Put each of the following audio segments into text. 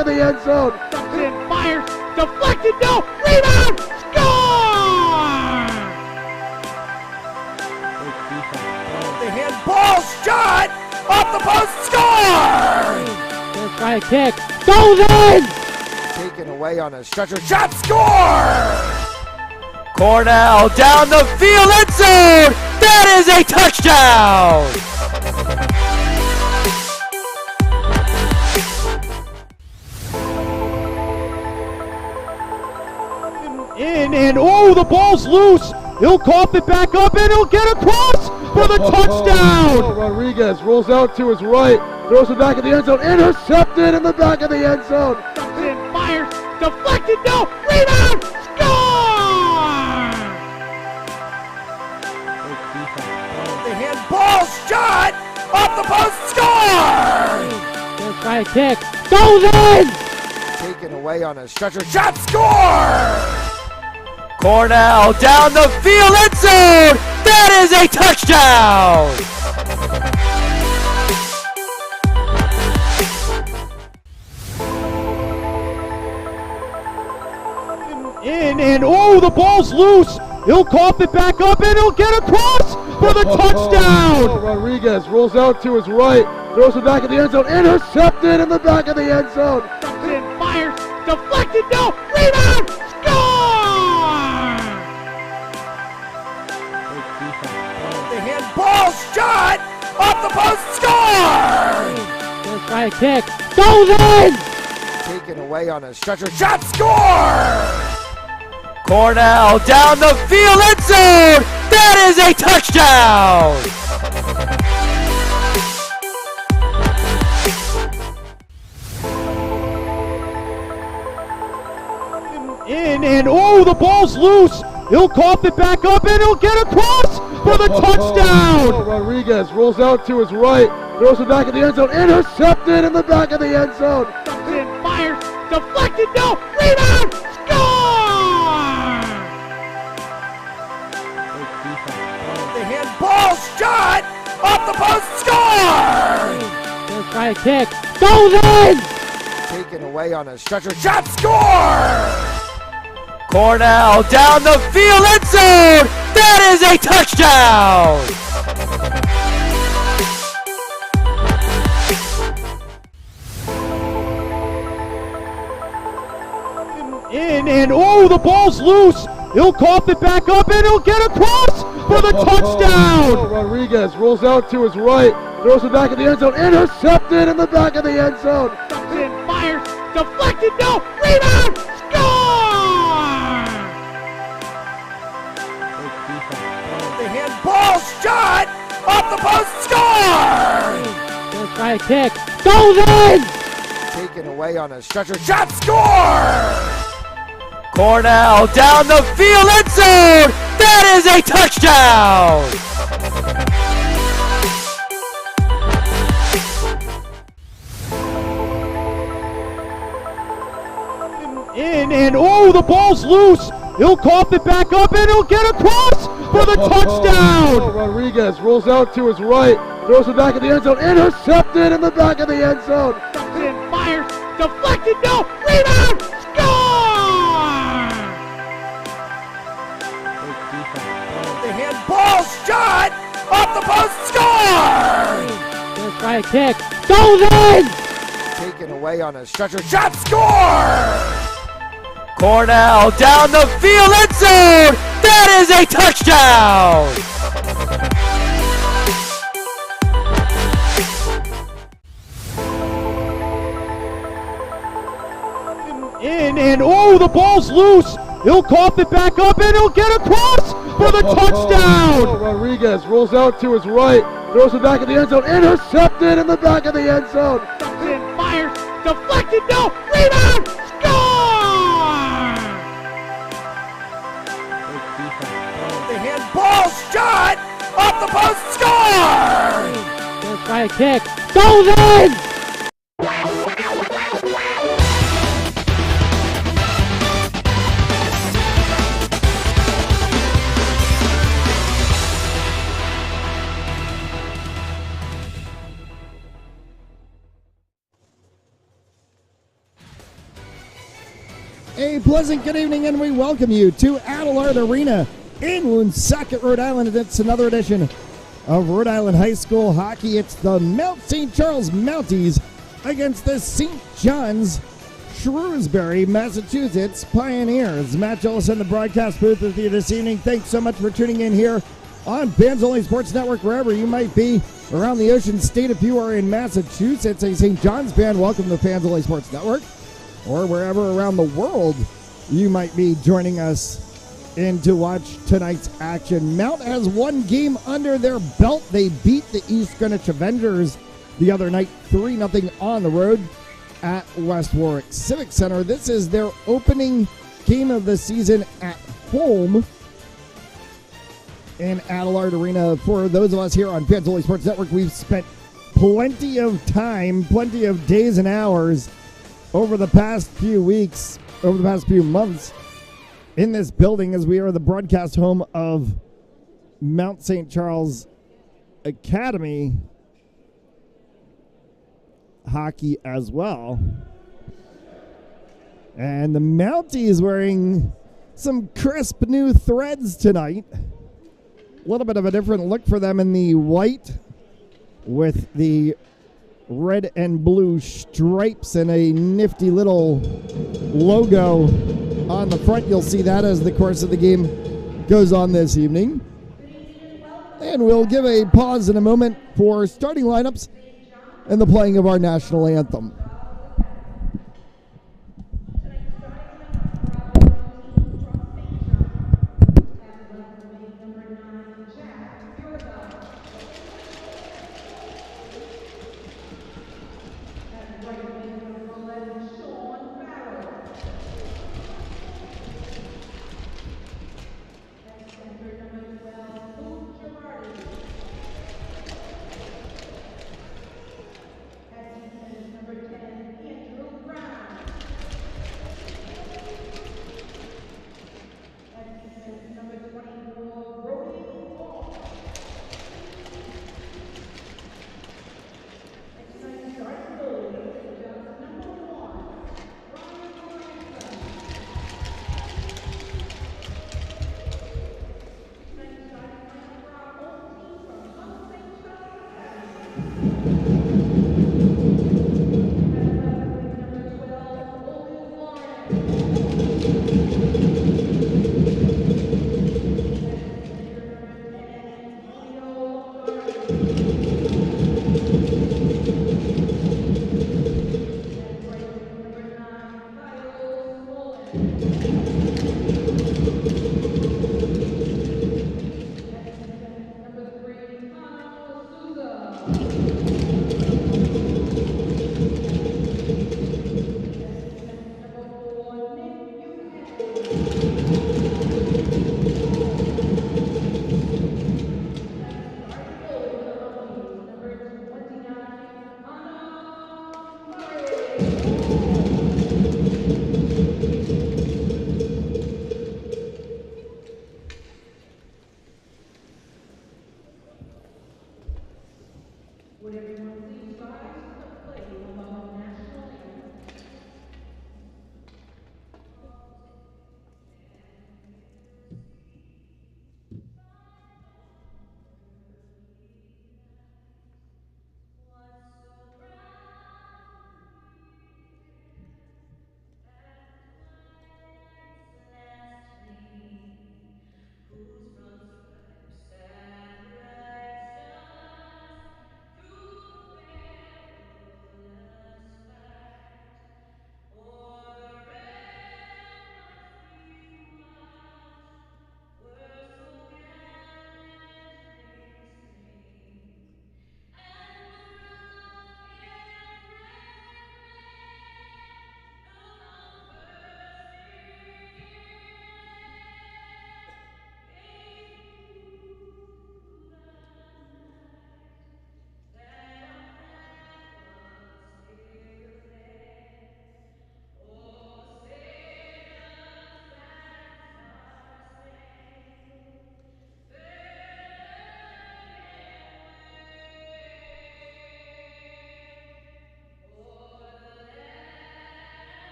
of the end zone. And fires, deflected, no, rebound, score! The handball shot off the post, score! First try kick, goes in! Taken away on a stretcher, shot, score! Cornell down the field, end zone! That is a touchdown! In and oh, the ball's loose. He'll cough it back up and he'll get across for the touchdown. Rodriguez rolls out to his right, throws it back in the end zone, intercepted in the back of the end zone. And fires, deflected, no, rebound, score! The handball shot off the post, score! First try kick, goes in! Taken away on a stretcher, shot, score! Cornell down the field, end zone! That is a touchdown! In and oh, the ball's loose. He'll cough it back up and he'll get across for the touchdown. Rodriguez rolls out to his right, throws it back in the end zone, intercepted in the back of the end zone. And fires, deflected, no, rebound, score! The handball shot off the post, score! First try kick, goes in! Taken away on a stretcher, shot, score! Cornell down the field, end zone! That is a touchdown! In and oh, the ball's loose. He'll cough it back up and he'll get across for the touchdown. Rodriguez rolls out to his right, throws it back in the end zone, intercepted in the back of the end zone. And fires, deflected, no, rebound, score! The handball shot off the post, score! First try kick, goes in! Taken away on a stretcher, shot, score! Cornell down the field, end zone! That is a touchdown! In and oh, the ball's loose. He'll cough it back up and he'll get across for the touchdown. Rodriguez rolls out to his right, throws it back in the end zone, intercepted in the back of the end zone. And fires, deflected, no, rebound, score! The handball shot off the post, score! First try kick, goes in! Taken away on a stretcher, shot, score! Cornell down the field, end zone! That is a touchdown! In and oh, the ball's loose. He'll cough it back up and he'll get across for the touchdown. Rodriguez rolls out to his right, throws it back in the end zone, intercepted in the back of the end zone. And fires, deflected, no, rebound, score! The handball shot off the post, score! First try kick, goes in! Taken away on a stretcher, shot, score! Cornell down the field, end zone! That is a touchdown! In and oh, the ball's loose. He'll cough it back up and he'll get across for the touchdown. Rodriguez rolls out to his right, throws it back in the end zone, intercepted in the back of the end zone. And fires, deflected, no, rebound, score! The handball shot off the post, score! First try kick, goes in! A pleasant good evening, and we welcome you to Adelard Arena in Woonsocket, Rhode Island. It's another edition of Rhode Island High School hockey. It's the Mount St. Charles Mounties against the St. John's Shrewsbury, Massachusetts Pioneers. Matt Jellison in the broadcast booth with you this evening. Thanks so much for tuning in here on Fans Only Sports Network, wherever you might be around the ocean state. If you are in Massachusetts, a St. John's fan, welcome to Fans Only Sports Network. Or wherever around the world you might be joining us in to watch tonight's action. Mount has one game under their belt. They beat the East Greenwich Avengers the other night 3-0 on the road at West Warwick Civic Center. This is their opening game of the season at home in Adelard Arena. For those of us here on Fans Only Sports Network, we've spent plenty of time, plenty of days and hours over the past few weeks, over the past few months in this building, as we are the broadcast home of Mount St. Charles Academy hockey as well. And the Mounties wearing some crisp new threads tonight. A little bit of a different look for them in the white with the red and blue stripes and a nifty little logo on the front. You'll see that as the course of the game goes on this evening. And we'll give a pause in a moment for starting lineups and the playing of our national anthem.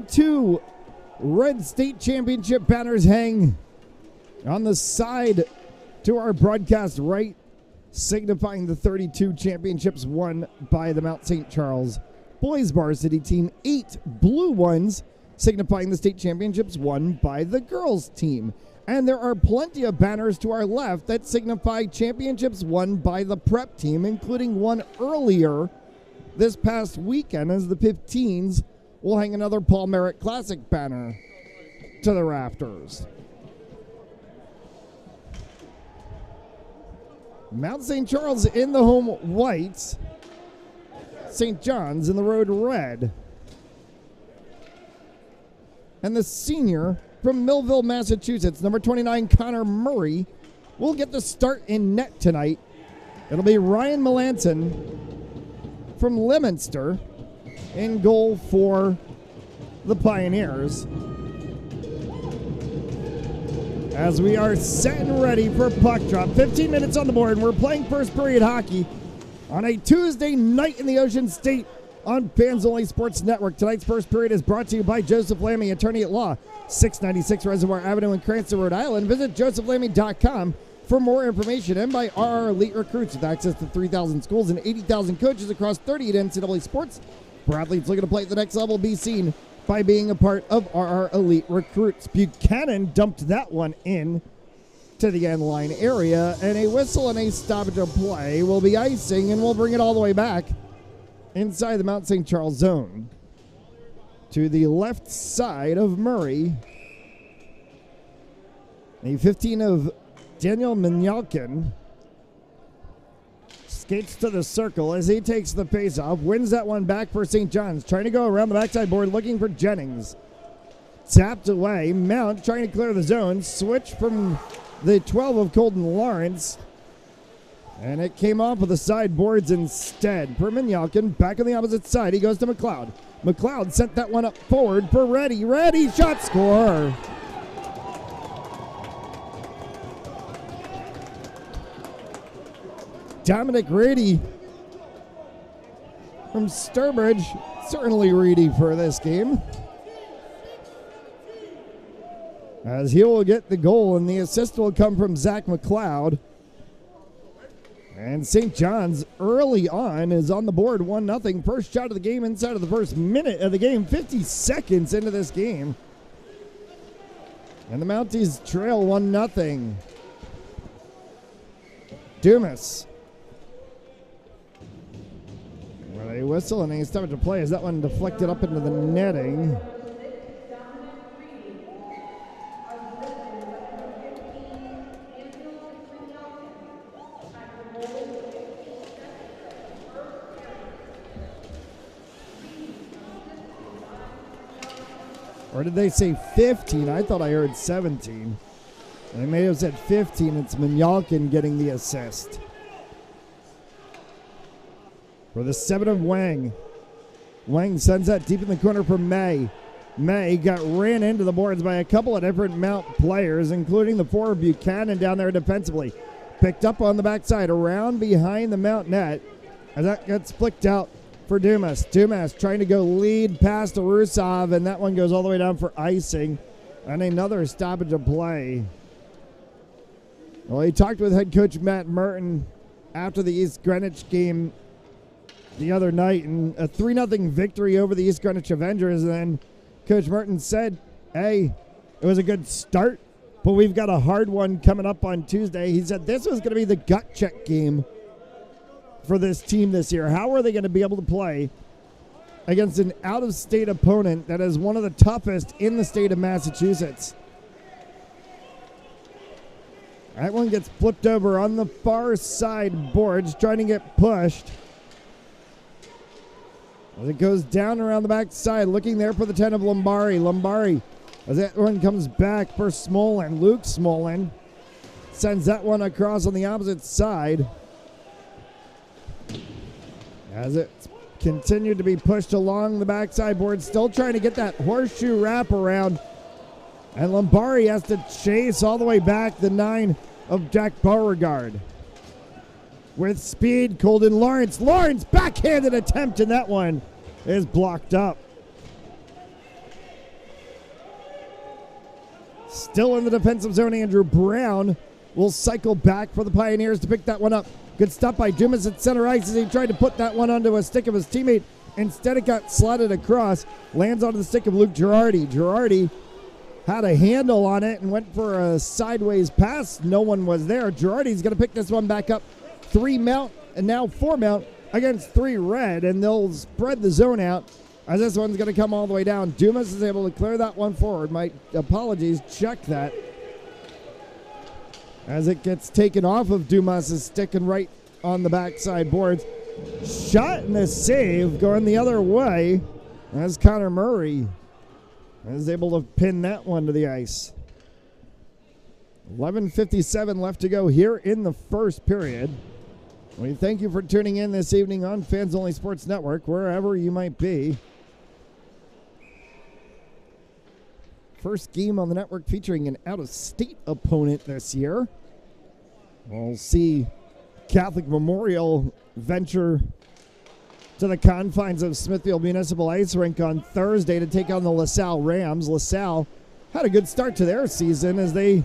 two red state championship banners hang on the side to our broadcast right, signifying the 32 championships won by the Mount St. Charles boys varsity team. 8 blue ones signifying the state championships won by the girls team. And there are plenty of banners to our left that signify championships won by the prep team, including one earlier this past weekend, as the 15s will hang another Paul Merritt Classic banner to the rafters. Mount St. Charles in the home whites, St. John's in the road red. And the senior from Millville, Massachusetts, number 29, Connor Murray, will get the start in net tonight. It'll be Ryan Melanson from Leominster in goal for the Pioneers. As we are set and ready for puck drop. 15 minutes on the board, and we're playing first period hockey on a Tuesday night in the Ocean State on Fans Only Sports Network. Tonight's first period is brought to you by Joseph Lammy, attorney at law, 696 Reservoir Avenue in Cranston, Rhode Island. Visit josephlammy.com for more information, and by RR Elite Recruits with access to 3,000 schools and 80,000 coaches across 38 NCAA sports. For athletes looking to play at the next level, be seen by being a part of RR Elite Recruits. Buchanan dumped that one in to the end line area, and a whistle and a stoppage of play will be icing, and we'll bring it all the way back inside the Mount St. Charles zone to the left side of Murray. A 15 of Daniel Minyalkin skates to the circle as he takes the face-off, wins that one back for St. John's, trying to go around the backside board looking for Jennings. Tapped away, Mount trying to clear the zone, switch from the 12 of Colton Lawrence, and it came off of the sideboards instead. For Minyalkin, back on the opposite side, he goes to McLeod. McLeod sent that one up forward for Reddy. Reddy, shot, score! Dominic Reedy from Sturbridge, certainly Reedy for this game, as he will get the goal, and the assist will come from Zach McLeod. And St. John's early on is on the board, 1-0. First shot of the game inside of the first minute of the game, 50 seconds into this game. And the Mounties trail 1-0. Dumas with a whistle and a stoppage of play as that one deflected up into the netting. Or did they say 15? I thought I heard 17. They may have said 15. It's Minyalkin getting the assist. For the 7 of Wang. Wang sends that deep in the corner for May. May got ran into the boards by a couple of different Mount players, including the 4 of Buchanan down there defensively. Picked up on the backside, around behind the Mount net, as that gets flicked out for Dumas. Dumas trying to go lead past Rusov, and that one goes all the way down for icing. And another stoppage of play. Well, he talked with head coach Matt Merton after the East Greenwich game the other night, and a 3-0 victory over the East Greenwich Avengers. And then Coach Merton said, hey, it was a good start, but we've got a hard one coming up on Tuesday. He said this was going to be the gut check game for this team this year. How are they going to be able to play against an out-of-state opponent that is one of the toughest in the state of Massachusetts? That one gets flipped over on the far side boards, trying to get pushed. As it goes down around the back side, looking there for the 10 of Lombari. Lombari, as that one comes back for Smolin. Luke Smolin sends that one across on the opposite side. As it continued to be pushed along the backside board, still trying to get that horseshoe wrap around. And Lombari has to chase all the way back the 9 of Jack Beauregard. With speed, Colton Lawrence. Lawrence, backhanded attempt, and that one is blocked up. Still in the defensive zone, Andrew Brown will cycle back for the Pioneers to pick that one up. Good stop by Dumas at center ice as he tried to put that one onto a stick of his teammate. Instead, it got slotted across, lands onto the stick of Luke Girardi. Girardi had a handle on it and went for a sideways pass. No one was there. Girardi's going to pick this one back up. 3 Mount and now 4 Mount against 3 Red, and they'll spread the zone out as this one's going to come all the way down. Dumas is able to clear that one forward. My apologies, check that. As it gets taken off of Dumas' stick and right on the backside boards. Shot and a save going the other way as Connor Murray is able to pin that one to the ice. 11:57 left to go here in the first period. We thank you for tuning in this evening on Fans Only Sports Network, wherever you might be. First game on the network featuring an out-of-state opponent this year. We'll see Catholic Memorial venture to the confines of Smithfield Municipal Ice Rink on Thursday to take on the LaSalle Rams. LaSalle had a good start to their season as they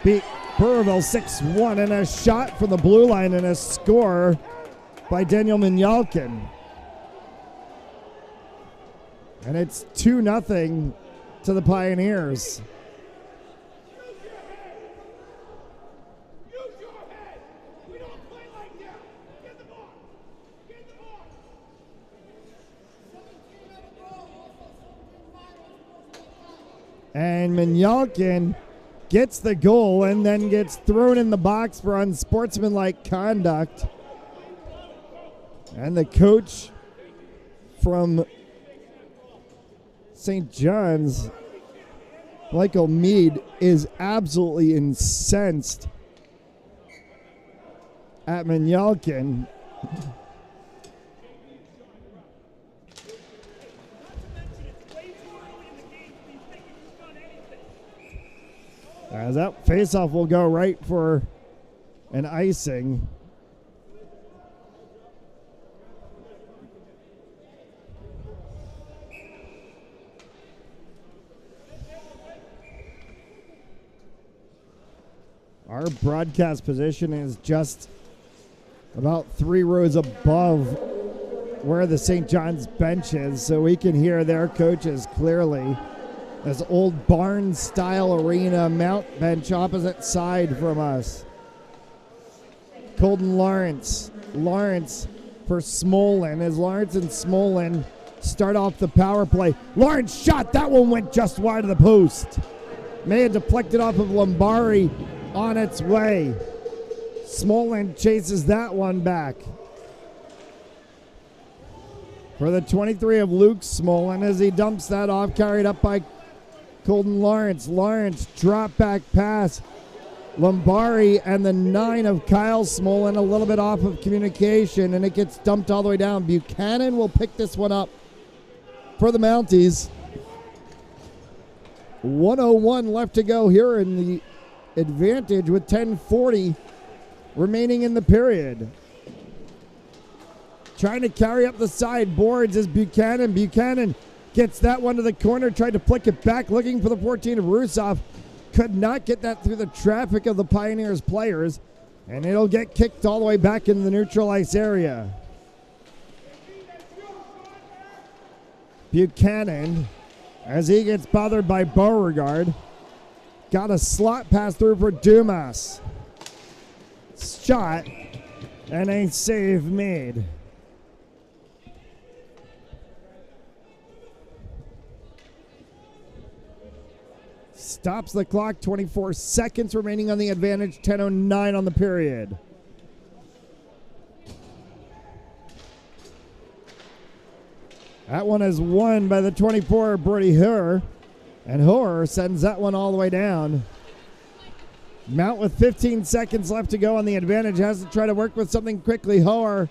beat Burrillville 6-1, and a shot from the blue line and a score by Daniel Minyalkin. And it's 2-0 to the Pioneers. And Minyalkin gets the goal and then gets thrown in the box for unsportsmanlike conduct. And the coach from St. John's, Michael Mead, is absolutely incensed at Minyalkin. As that faceoff will go right for an icing. Our broadcast position is just about 3 rows above where the St. John's bench is, so we can hear their coaches clearly. This old barn-style arena mount bench opposite side from us. Colton Lawrence. Lawrence for Smolin as Lawrence and Smolin start off the power play. Lawrence shot. That one went just wide of the post. May have deflected off of Lombari on its way. Smolin chases that one back. For the 23 of Luke Smolin as he dumps that off, carried up by Colton Lawrence. Lawrence drop back pass. Lombari and the 9 of Kyle Smolin a little bit off of communication, and it gets dumped all the way down. Buchanan will pick this one up for the Mounties. 1:01 left to go here in the advantage with 10:40 remaining in the period. Trying to carry up the side boards is Buchanan. Buchanan gets that one to the corner, tried to flick it back, looking for the 14 of Rusoff. Could not get that through the traffic of the Pioneers players, and it'll get kicked all the way back into the neutral ice area. Buchanan, as he gets bothered by Beauregard, got a slot pass through for Dumas. Shot, and a save made. Stops the clock, 24 seconds remaining on the advantage, 10:09 on the period. That one is won by the 24, Brody Hoer, and Hoer sends that one all the way down. Mount with 15 seconds left to go on the advantage, has to try to work with something quickly. Hoer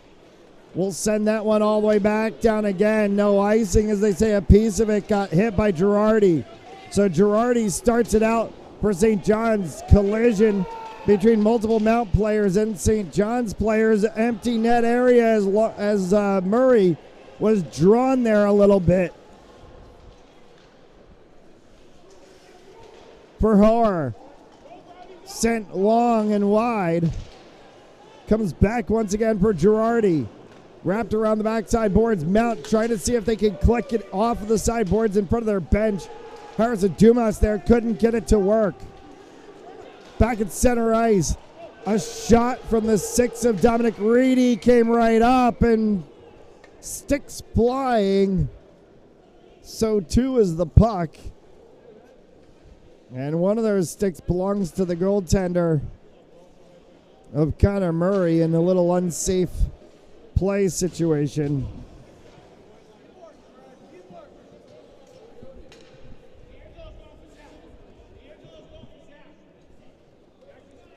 will send that one all the way back down again. No icing, as they say. A piece of it got hit by Girardi. So Girardi starts it out for St. John's. Collision between multiple Mount players and St. John's players. Empty net area as Murray was drawn there a little bit. for Hoare. Sent long and wide. Comes back once again for Girardi. Wrapped around the backside boards. Mount trying to see if they can click it off of the sideboards in front of their bench. Harrison Dumas there couldn't get it to work. Back at center ice. A shot from the 6 of Dominic Reedy came right up and sticks flying. So too is the puck. And one of those sticks belongs to the goaltender of Connor Murray in a little unsafe play situation.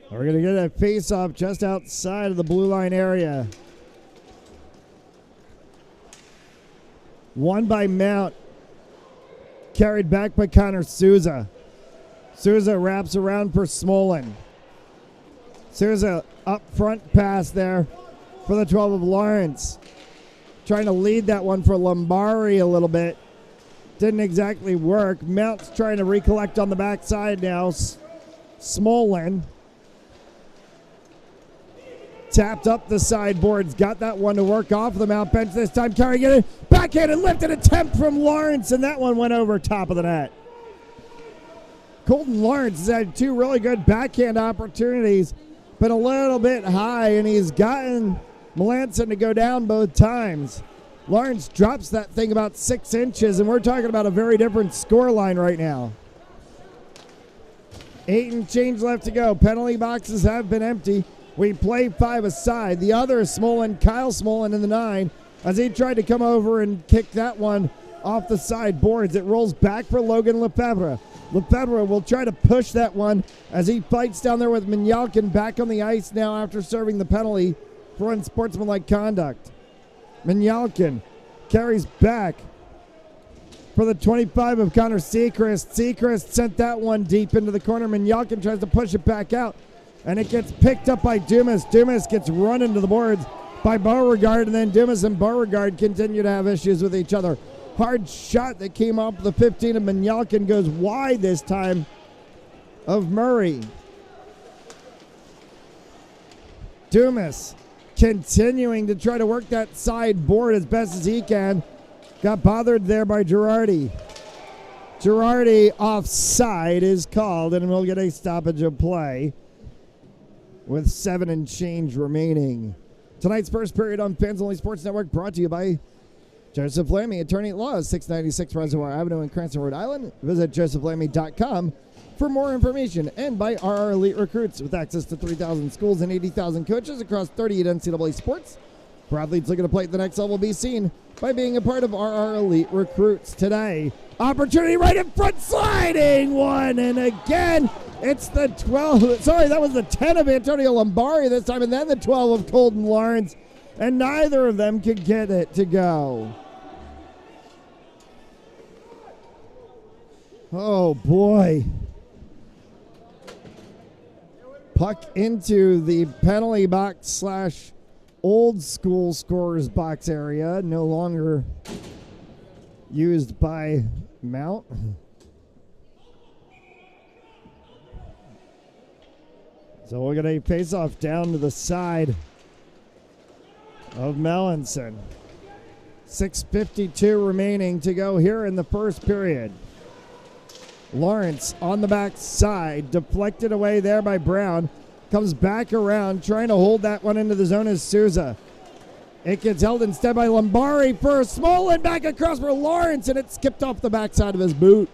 We're going to get a face-off just outside of the blue line area. Won by Mount. Carried back by Connor Souza. Souza wraps around for Smolin. Souza up front pass there for the 12 of Lawrence. Trying to lead that one for Lombari a little bit. Didn't exactly work. Mount's trying to recollect on the backside now. Smolin. Tapped up the sideboards. Got that one to work off the Mount bench this time. Carrying it in. Backhand and lifted attempt from Lawrence, and that one went over top of the net. Colton Lawrence has had 2 really good backhand opportunities, but a little bit high, and he's gotten Melanson to go down both times. Lawrence drops that thing about 6 inches, and we're talking about a very different score line right now. 8 and change left to go. Penalty boxes have been empty. We play 5 aside. The other Smolin, Kyle Smolin in the 9, as he tried to come over and kick that one off the side boards. It rolls back for Logan Lefebvre. Lefebvre will try to push that one as he fights down there with Minyalkin back on the ice now after serving the penalty for unsportsmanlike conduct. Minyalkin carries back for the 25 of Connor Seacrest. Seacrest sent that one deep into the corner. Minyalkin tries to push it back out, and it gets picked up by Dumas. Dumas gets run into the boards by Beauregard, and then Dumas and Beauregard continue to have issues with each other. Hard shot that came off the 15 of Minyalkin goes wide this time of Murray. Dumas continuing to try to work that side board as best as he can. Got bothered there by Girardi. Girardi offside is called, and we'll get a stoppage of play with 7 and change remaining. Tonight's first period on Fans Only Sports Network brought to you by Joseph Lamy, attorney at law, 696 Reservoir Avenue in Cranston, Rhode Island. Visit josephlamy.com for more information. And by RR Elite Recruits, with access to 3,000 schools and 80,000 coaches across 38 NCAA sports. For athletes looking to play at the next level, be seen by being a part of RR Elite Recruits today. Opportunity right in front, sliding one, and again, it's the 12, sorry, that was the 10 of Antonio Lombari this time, and then the 12 of Colton Lawrence, and neither of them could get it to go. Oh, boy. Puck into the penalty box / old school scorer's box area, no longer used by Mount. So we're going to face off down to the side of Melanson. 6:52 remaining to go here in the first period. Lawrence on the back side, deflected away there by Brown. Comes back around, trying to hold that one into the zone as Souza. It gets held instead by Lombari for Smolin, back across for Lawrence, and it skipped off the backside of his boot.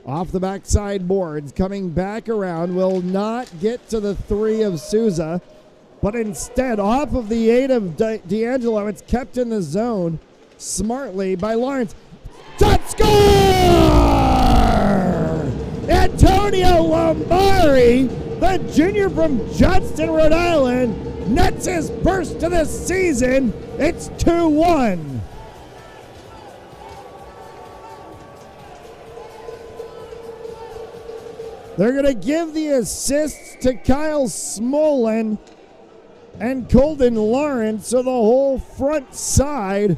Off the backside boards, coming back around, will not get to the 3 of Souza, but instead off of the 8 of D'Angelo. It's kept in the zone smartly by Lawrence. Shot score! Antonio Lombari, the junior from Johnston, Rhode Island, nets his first of the season. It's 2-1. They're going to give the assists to Kyle Smolin and Colton Lawrence, so the whole front side,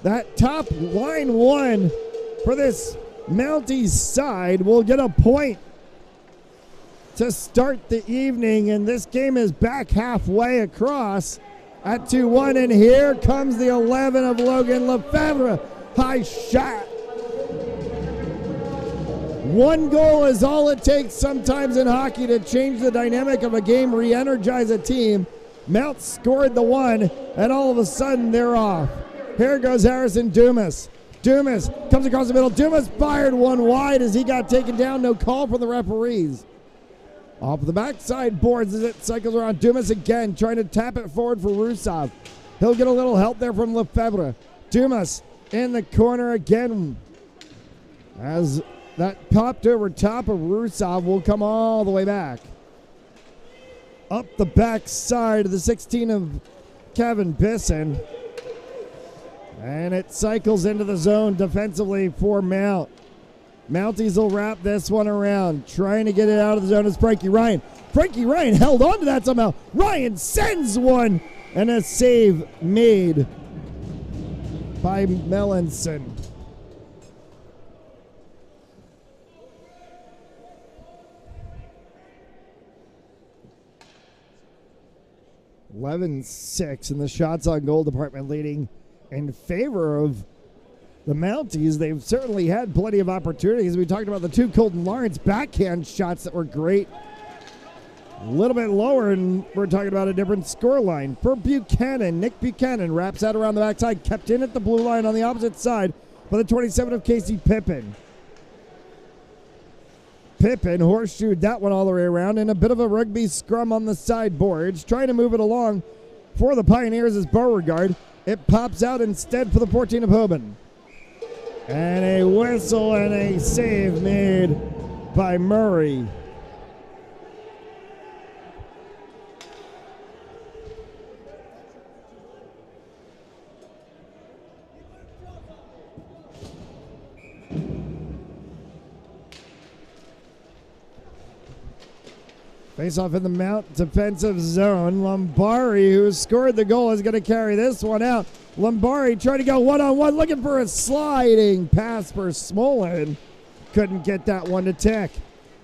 that top line one for this Mounties side will get a point to start the evening, and this game is back halfway across at 2-1, and here comes the 11 of Logan Lefebvre. High shot. One goal is all it takes sometimes in hockey to change the dynamic of a game, re-energize a team. Mount scored the one, and all of a sudden they're off. Here goes Harrison Dumas. Dumas comes across the middle. Dumas fired one wide as he got taken down. No call from the referees. Off the backside boards as it cycles around. Dumas again trying to tap it forward for Rusov. He'll get a little help there from Lefebvre. Dumas in the corner again as that popped over top of Rusov will come all the way back. Up the backside of the 16 of Kevin Bisson. And it cycles into the zone defensively for Mount. Mounties will wrap this one around. Trying to get it out of the zone is Frankie Ryan. Frankie Ryan held on to that somehow. Ryan sends one. And a save made by Melanson. (11-6) in the shots on goal department, leading in favor of the Mounties. They've certainly had plenty of opportunities. We talked about the two Colton Lawrence backhand shots that were great. A little bit lower, and we're talking about a different scoreline. For Buchanan, Nick Buchanan wraps that around the backside, kept in at the blue line on the opposite side by the 27 of Casey Pippin. Pippin horseshoed that one all the way around in a bit of a rugby scrum on the sideboards. Trying to move it along for the Pioneers is Beauregard. It pops out instead for the 14 of Hoban. And a whistle and a save made by Murray. Face off in the Mount defensive zone. Lombari, who scored the goal, is going to carry this one out. Lombari trying to go one-on-one, looking for a sliding pass for Smolin. Couldn't get that one to tick.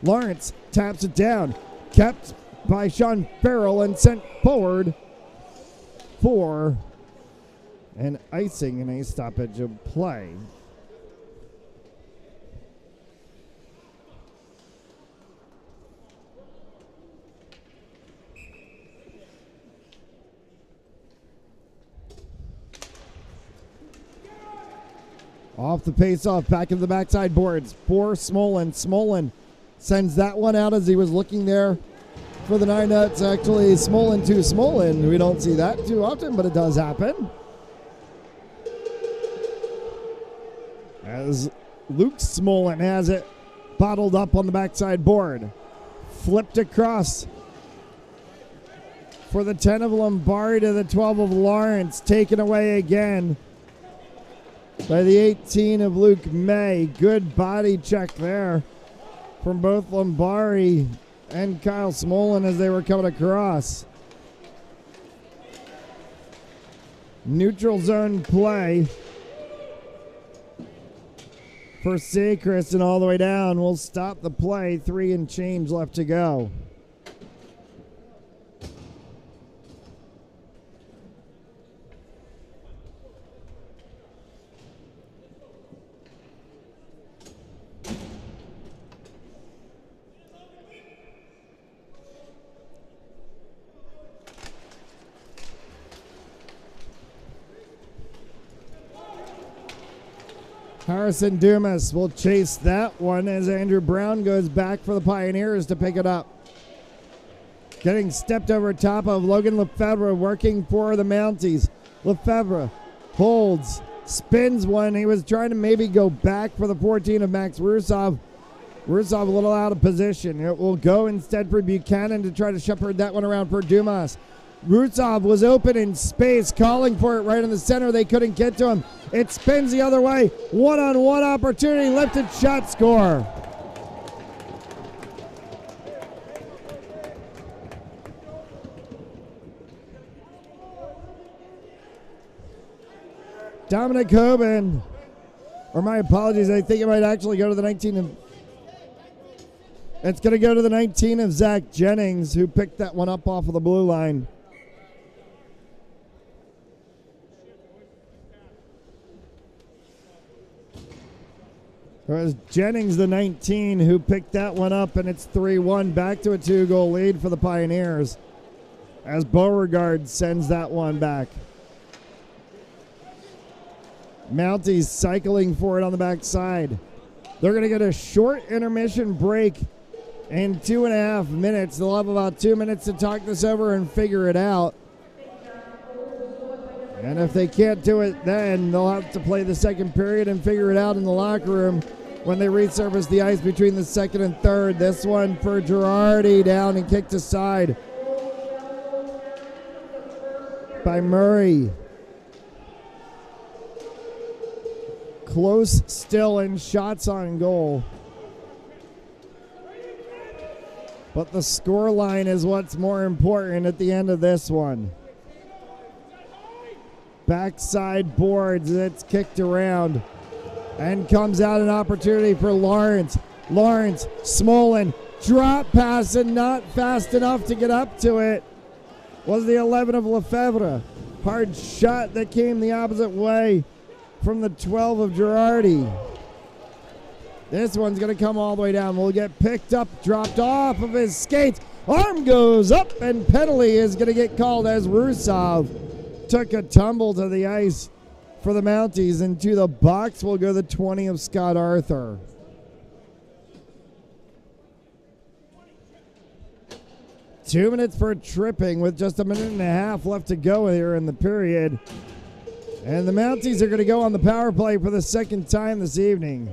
Lawrence taps it down. Kept by Sean Farrell and sent forward for an icing and a stoppage of play. Off the face-off, back of the backside boards for Smolin. Smolin sends that one out as he was looking there for the 9 nuts. Actually, Smolin to Smolin. We don't see that too often, but it does happen. As Luke Smolin has it bottled up on the backside board. Flipped across for the 10 of Lombardi to the 12 of Lawrence. Taken away again by the 18 of Luke May. Good body check there from both Lombardi and Kyle Smolin as they were coming across. Neutral zone play for Sechrist, and all the way down. We'll stop the play. 3 and change left to go. Harrison Dumas will chase that one as Andrew Brown goes back for the Pioneers to pick it up. Getting stepped over top of Logan Lefebvre working for the Mounties. Lefebvre holds, spins one. He was trying to maybe go back for the 14 of Max Rusov. Rusov a little out of position. It will go instead for Buchanan to try to shepherd that one around for Dumas. Rusov was open in space, calling for it right in the center. They couldn't get to him. It spins the other way. One-on-one opportunity, lifted shot, score. Dominic Hoban Or my apologies, I think it might actually go to the 19 of... It's going to go to the 19 of Zach Jennings, who picked that one up off of the blue line. It was Jennings, the 19, who picked that one up, and it's 3-1. Back to a 2-goal lead for the Pioneers as Beauregard sends that one back. Mounties cycling for it on the backside. They're going to get a short intermission break in 2.5 minutes. They'll have about 2 minutes to talk this over and figure it out. And if they can't do it then, they'll have to play the second period and figure it out in the locker room when they resurface the ice between the second and third. This one for Girardi, down and kicked aside by Murray. Close still in shots on goal. But the score line is what's more important at the end of this one. Backside boards, it's kicked around. And comes out an opportunity for Lawrence. Lawrence, Smolin, drop pass and not fast enough to get up to it. Was the 11 of Lefebvre. Hard shot that came the opposite way from the 12 of Girardi. This one's going to come all the way down. Will get picked up, dropped off of his skates. Arm goes up, and penalty is going to get called as Rusov took a tumble to the ice for the Mounties. Into the box will go the 20 of Scott Arthur. Two minutes for tripping with just a minute and a half left to go here in the period. And the Mounties are going to go on the power play for the second time this evening.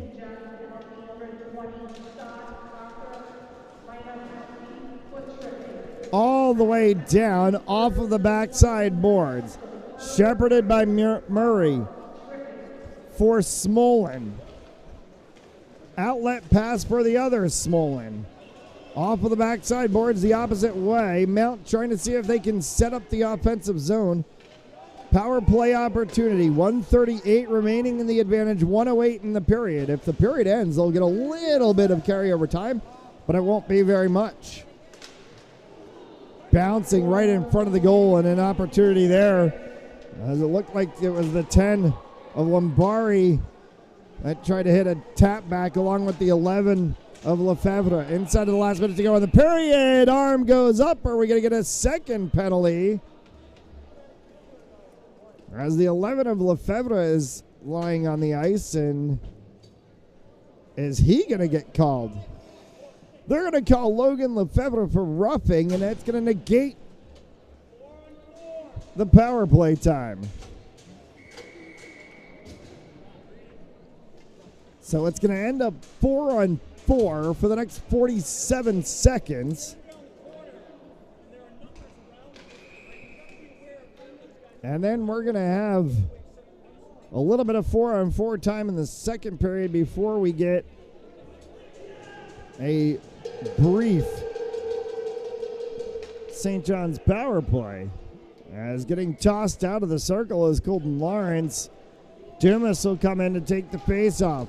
All the way down off of the backside boards. Shepherded by Murray for Smolin. Outlet pass for the other Smolin. Off of the backside boards the opposite way. Mount trying to see if they can set up the offensive zone. Power play opportunity. 1:38 remaining in the advantage. 1:08 in the period. If the period ends, they'll get a little bit of carryover time, but it won't be very much. Bouncing right in front of the goal, and an opportunity there, as it looked like it was the 10 of Lombari that tried to hit a tap back along with the 11 of Lefebvre. Inside of the last minute to go in the period. Arm goes up. Are we going to get a second penalty? As the 11 of Lefebvre is lying on the ice, and is he going to get called? They're going to call Logan Lefebvre for roughing, and that's going to negate the power play time. So it's going to end up 4-on-4 for the next 47 seconds. And then we're going to have a little bit of 4-on-4 time in the second period before we get a brief St. John's power play. As getting tossed out of the circle is Colton Lawrence. Dumas will come in to take the face-off.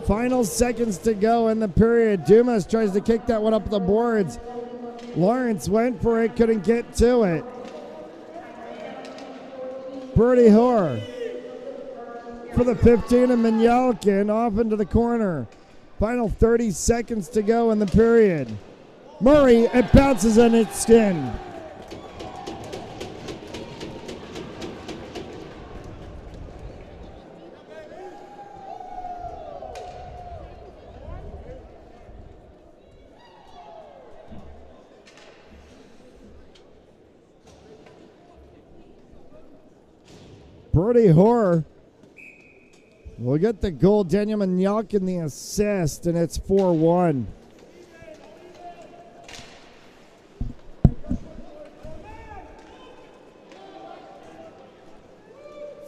Final seconds to go in the period. Dumas tries to kick that one up the boards. Lawrence went for it, couldn't get to it. Birdie Hoare for the 15 of Minyalkin off into the corner. Final 30 seconds to go in the period. Murray, it bounces and it's in. Birdie Hoare will get the goal. Daniel Minyalkin the assist, and it's 4-1.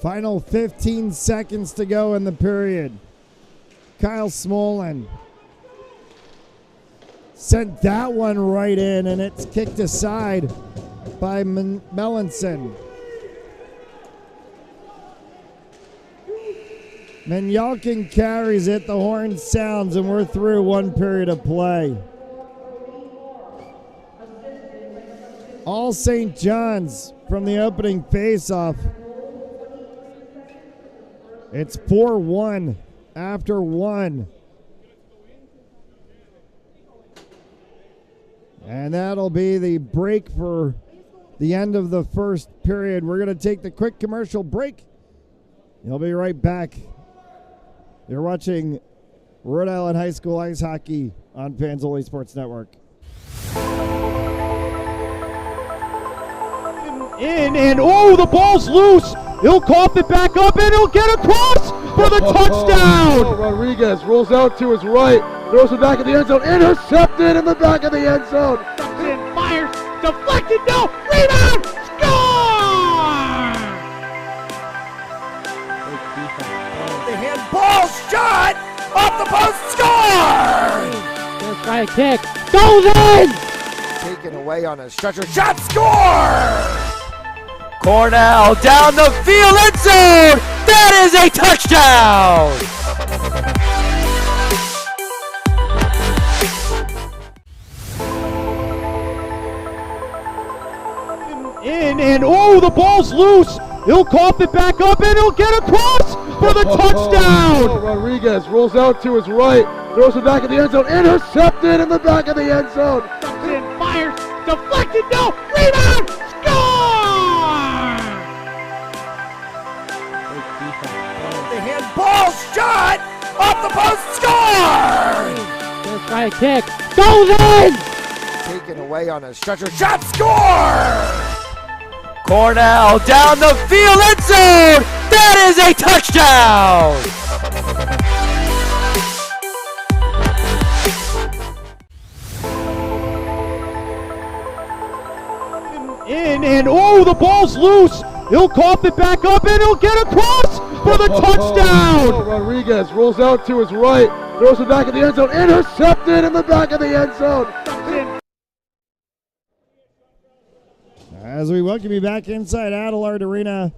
Final 15 seconds to go in the period. Kyle Smolin sent that one right in, and it's kicked aside by Melanson. Menyalkin carries it, the horn sounds, and we're through one period of play. All St. John's from the opening faceoff. It's 4-1 after one. And that'll be the break for the end of the first period. We're going to take the quick commercial break. You'll be right back. You're watching Rhode Island High School Ice Hockey on Fans-Only Sports Network. The ball's loose. He'll cough it back up, and he'll get across for the touchdown. Rodriguez rolls out to his right, throws it back in the end zone, intercepted in the back of the end zone. And fires, deflected, no, rebound, score! The handball shot off the post, score! Let's try a kick. Goes in! Taken away on a stretcher shot, score! Cornell down the field, end zone! That is a touchdown! The ball's loose. He'll cough it back up, and he'll get across for the touchdown. Rodriguez rolls out to his right, throws it back in the end zone, intercepted in the back of the end zone. And fires, deflected, no, rebound, score! The handball shot off the post, score! Let's try a kick. Goes in! Taken away on a stretcher shot, score! Cornell down the field, end zone! That is a touchdown! The ball's loose. He'll cough it back up, and he'll get across for the touchdown. Rodriguez rolls out to his right, throws it back in the end zone, intercepted in the back of the end zone. As we welcome you back inside Adelard Arena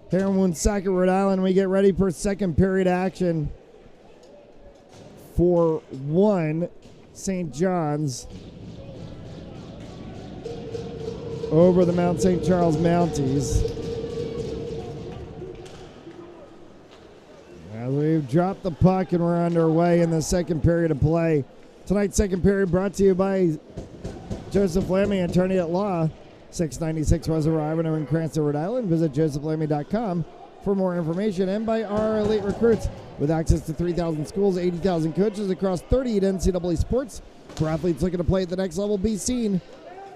here in Woonsocket, Rhode Island, we get ready for second period action for St. John's over the Mount St. Charles Mounties. As we've dropped the puck and we're underway in the second period of play. Tonight's second period brought to you by Joseph Lammy, attorney at law, 696 Reservoir Avenue in Cranston, Rhode Island. Visit josephlammy.com for more information, and by our elite recruits with access to 3,000 schools, 80,000 coaches across 38 NCAA sports. For athletes looking to play at the next level, be seen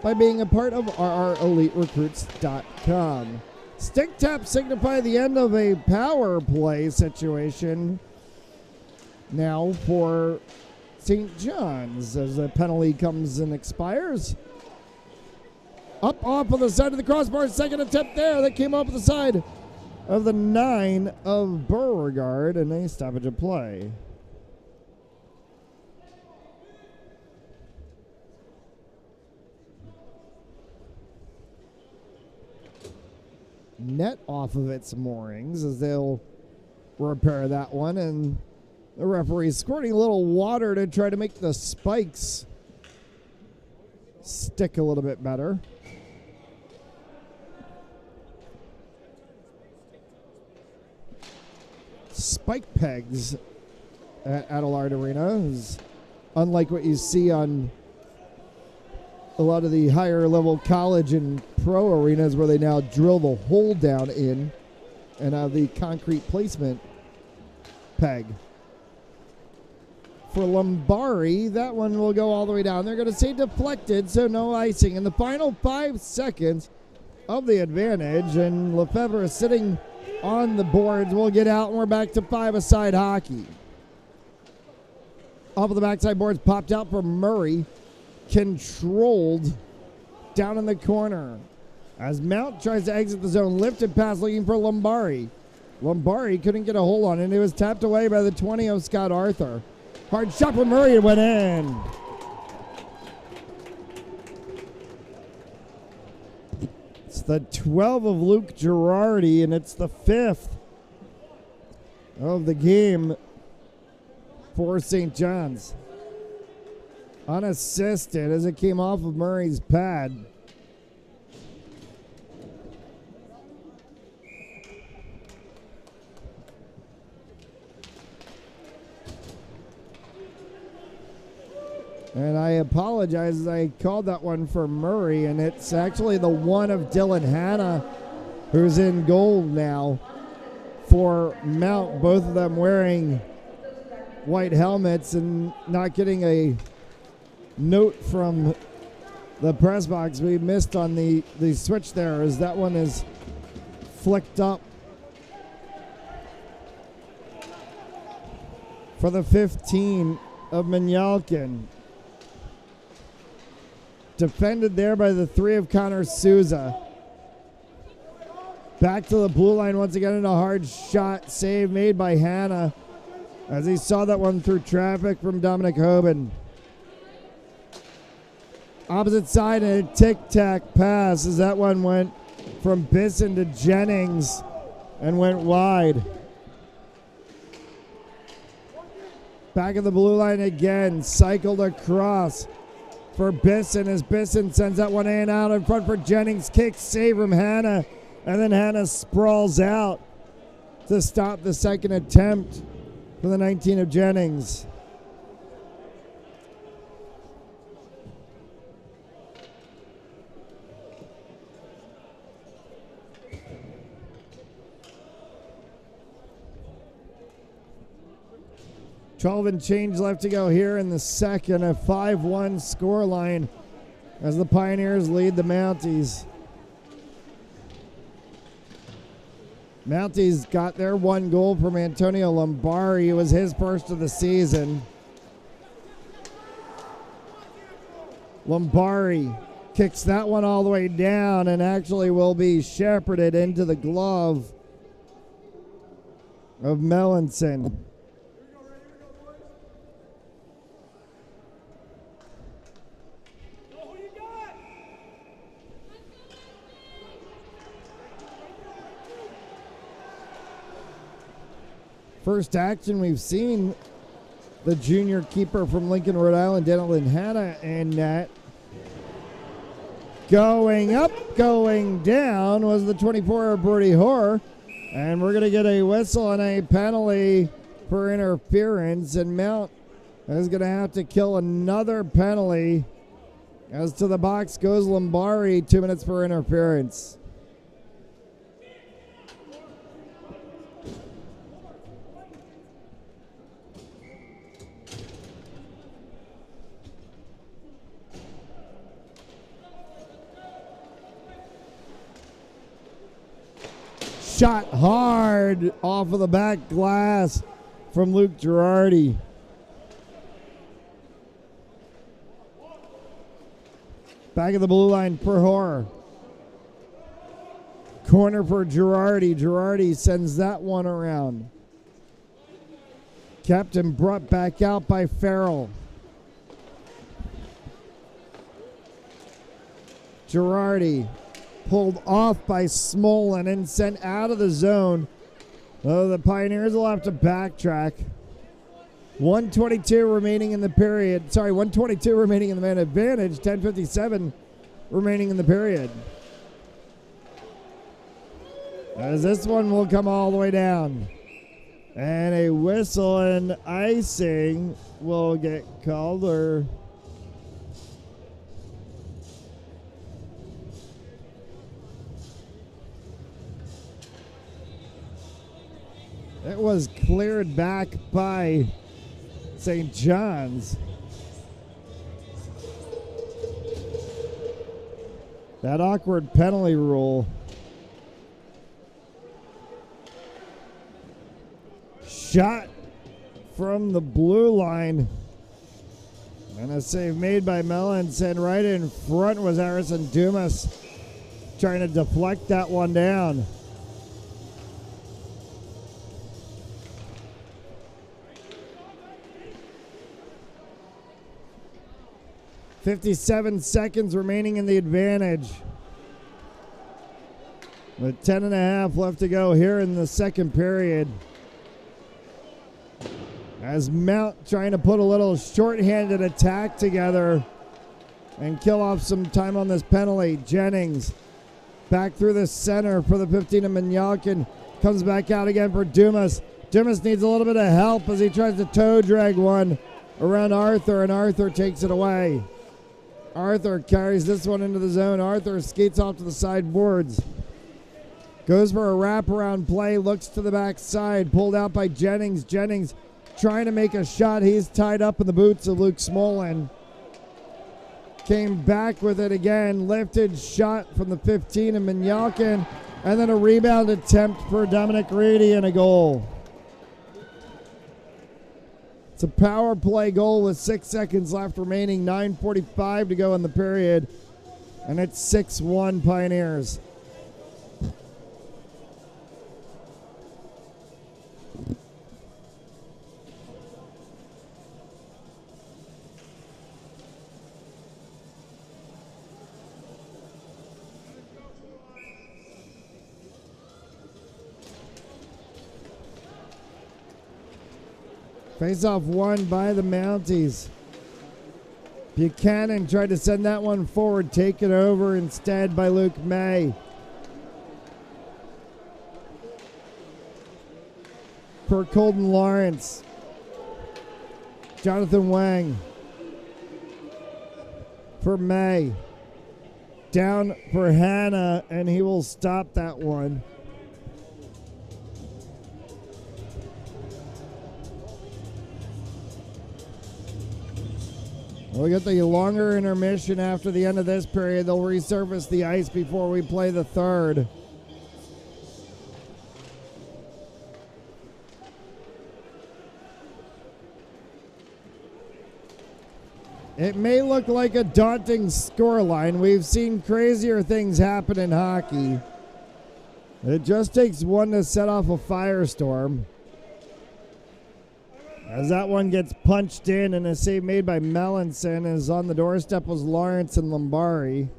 by being a part of rreliterecruits.com. Stick tap signify the end of a power play situation now for St. John's as the penalty comes and expires. Up off of the side of the crossbar, second attempt there. That came off the side of the 9 of Beauregard, and a stoppage of play. Net off of its moorings as they'll repair that one, and the referee's squirting a little water to try to make the spikes stick a little bit better. Spike pegs at Adelard Arena is unlike what you see on a lot of the higher level college and pro arenas where they now drill the hole down in and have the concrete placement peg. For Lombari, that one will go all the way down. They're going to say deflected, so no icing. In the final 5 seconds of the advantage, and Lefebvre is sitting on the boards. We'll get out, and we're back to 5-a-side hockey. Off of the backside boards, popped out for Murray. Controlled down in the corner. As Mount tries to exit the zone, lifted pass looking for Lombari. Lombari couldn't get a hold on it. It was tapped away by the 20 of Scott Arthur. Hard shot for Murray, it went in. It's the 12 of Luke Girardi, and it's the 5th of the game for St. John's. Unassisted as it came off of Murray's pad. And I apologize as I called that one for Murray, and it's actually the one of Dylan Hanna who's in goal now for Mount, both of them wearing white helmets and not getting a note from the press box. We missed on the switch there as that one is flicked up for the 15 of Minyalkin. Defended there by the 3 of Connor Souza. Back to the blue line once again, and a hard shot save made by Hanna as he saw that one through traffic from Dominic Hoban. Opposite side, and a tic-tac pass as that one went from Bisson to Jennings and went wide. Back of the blue line again, cycled across for Bisson as Bisson sends that one in out in front for Jennings. Kick save from Hanna, and then Hanna sprawls out to stop the second attempt for the 19 of Jennings. $12 and change left to go here in the second. A 5-1 scoreline as the Pioneers lead the Mounties. Mounties got their one goal from Antonio Lombari. It was his first of the season. Lombari kicks that one all the way down and actually will be shepherded into the glove of Melanson. First action we've seen the junior keeper from Lincoln, Rhode Island, Dylan Hanna in net. Going up, going down was the 24 of Brody Hoare. And we're going to get a whistle and a penalty for interference. And Mount is going to have to kill another penalty. As to the box goes Lombari, 2 minutes for interference. Shot hard off of the back glass from Luke Girardi. Back of the blue line for Hoare. Corner for Girardi. Girardi sends that one around. Captain brought back out by Farrell. Girardi pulled off by Smolin and sent out of the zone. Oh, the Pioneers will have to backtrack. 1:22 remaining in the period. Sorry, 1:22 remaining in the man advantage. 10:57 remaining in the period. As this one will come all the way down. And a whistle and icing will get called, or it was cleared back by St. John's. That awkward penalty rule. Shot from the blue line. And a save made by Melanson. Right in front was Harrison Dumas trying to deflect that one down. .57 seconds remaining in the advantage. With 10.5 left to go here in the second period. As Mount trying to put a little short-handed attack together and kill off some time on this penalty. Jennings back through the center for the 15 of Minyalkin. Comes back out again for Dumas. Dumas needs a little bit of help as he tries to toe drag one around Arthur, and Arthur takes it away. Arthur carries this one into the zone. Arthur skates off to the sideboards. Goes for a wraparound play, looks to the backside, pulled out by Jennings. Jennings trying to make a shot. He's tied up in the boots of Luke Smolin. Came back with it again. Lifted shot from the 15 of Minyalkin. And then a rebound attempt for Dominic Reedy and a goal. It's a power play goal with 6 seconds left remaining. 9:45 to go in the period. And it's 6-1 Pioneers. Face-off won by the Mounties. Buchanan tried to send that one forward, taken over instead by Luke May. For Colton Lawrence. Jonathan Wang. For May. Down for Hannah, and he will stop that one. We get the longer intermission after the end of this period. They'll resurface the ice before we play the third. It may look like a daunting scoreline. We've seen crazier things happen in hockey. It just takes one to set off a firestorm. As that one gets punched in, and a save made by Melanson, as on the doorstep was Lawrence and Lombari.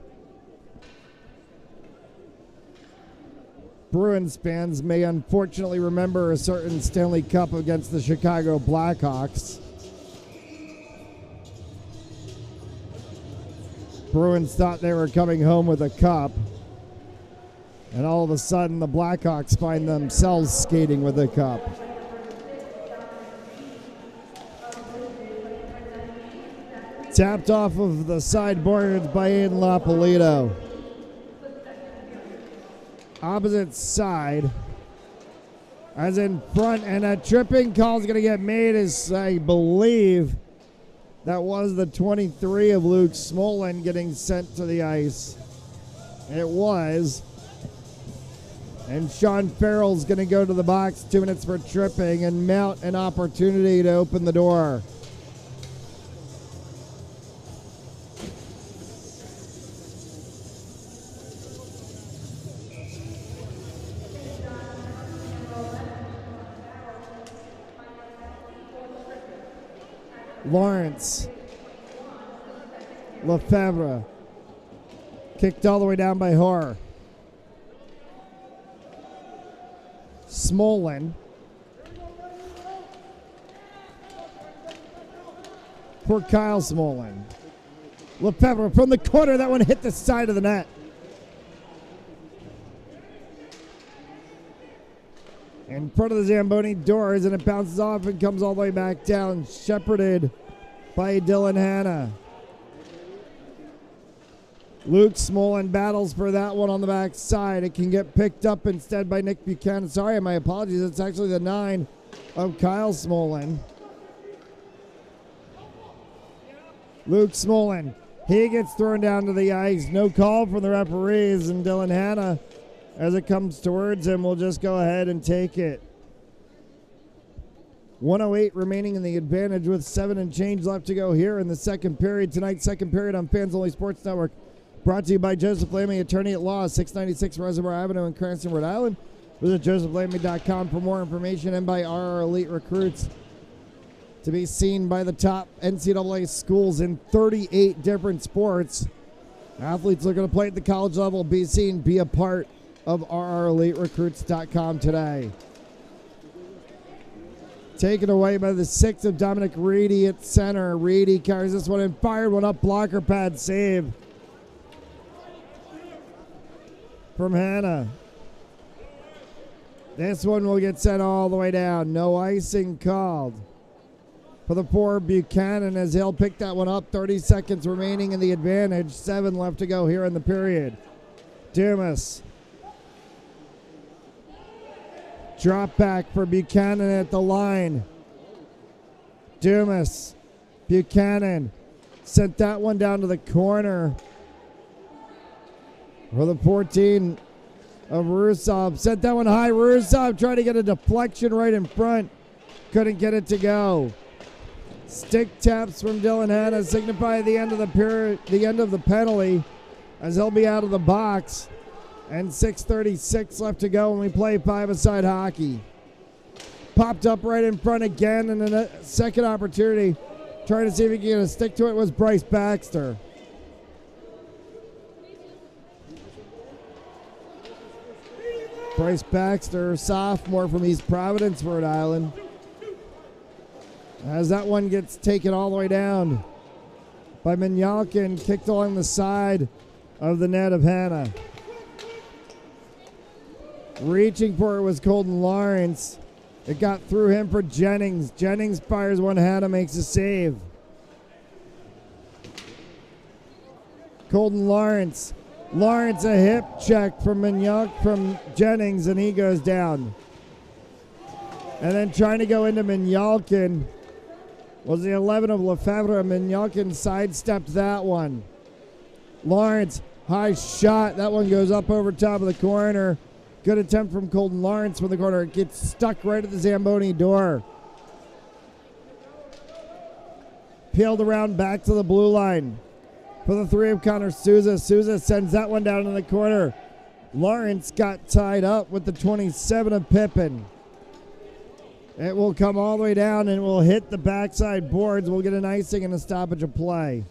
Bruins fans may unfortunately remember a certain Stanley Cup against the Chicago Blackhawks. Bruins thought they were coming home with a cup, and all of a sudden the Blackhawks find themselves skating with a cup. Tapped off of the sideboards by Aiden Lapolito. Opposite side. As in front, and a tripping call is going to get made, as I believe that was the 23 of Luke Smolin getting sent to the ice. It was. And Sean Farrell's going to go to the box, 2 minutes for tripping, and Mount an opportunity to open the door. Lawrence. Lefebvre. Kicked all the way down by Hoare. Smolin. For Kyle Smolin. Lefebvre from the corner. That one hit the side of the net. In front of the Zamboni doors, and it bounces off and comes all the way back down, shepherded by Dylan Hanna. Luke Smolin battles for that one on the back side. It can get picked up instead by Nick Buchanan. Sorry, my apologies. It's actually the 9 of Kyle Smolin. Luke Smolin. He gets thrown down to the ice. No call from the referees, and Dylan Hanna, as it comes towards him, will just go ahead and take it. 1:08 remaining in the advantage with 7 and change left to go here in the second period. Tonight's second period on Fans Only Sports Network. Brought to you by Joseph Lamy, attorney at law, 696 Reservoir Avenue in Cranston, Rhode Island. Visit josephlamy.com for more information, and by RR Elite Recruits, to be seen by the top NCAA schools in 38 different sports. Athletes looking to play at the college level, be seen, be a part of RREliteRecruits.com today. Taken away by the 6 of Dominic Reedy at center. Reedy carries this one and fired one up. Blocker pad save from Hannah. This one will get sent all the way down. No icing called for the poor Buchanan as he'll pick that one up. 30 seconds remaining in the advantage. 7 left to go here in the period. Dumas. Drop back for Buchanan at the line. Dumas. Buchanan sent that one down to the corner for the 14 of Rusov. Sent that one high. Rusov tried to get a deflection right in front. Couldn't get it to go. Stick taps from Dylan Hanna signify the end of the period, the end of the penalty, as he'll be out of the box. And 6:36 left to go when we play five-a-side hockey. Popped up right in front again, and a second opportunity. Trying to see if he can get a stick to it was Bryce Baxter. Bryce Baxter, sophomore from East Providence, Rhode Island. As that one gets taken all the way down by Minyalkin, kicked along the side of the net of Hannah. Reaching for it was Colton Lawrence. It got through him for Jennings. Jennings fires one. Hannah makes a save. Colton Lawrence. Lawrence a hip check from Jennings, and he goes down. And then trying to go into Minyalkin was the 11 of Lefebvre. Minyalkin sidestepped that one. Lawrence, high shot. That one goes up over top of the corner. Good attempt from Colton Lawrence from the corner. It gets stuck right at the Zamboni door. Peeled around back to the blue line for the 3 of Connor Souza. Souza sends that one down in the corner. Lawrence got tied up with the 27 of Pippin. It will come all the way down and will hit the backside boards. We'll get an icing and a stoppage of play.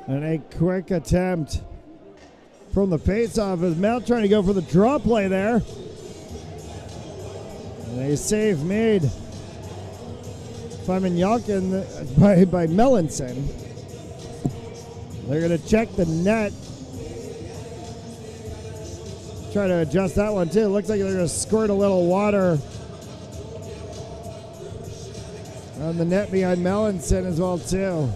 And a quick attempt from the faceoff as Mount trying to go for the draw play there. And a save made by Minyalkin, by Melanson. They're going to check the net. Try to adjust that one too. Looks like they're going to squirt a little water on the net behind Melanson as well too.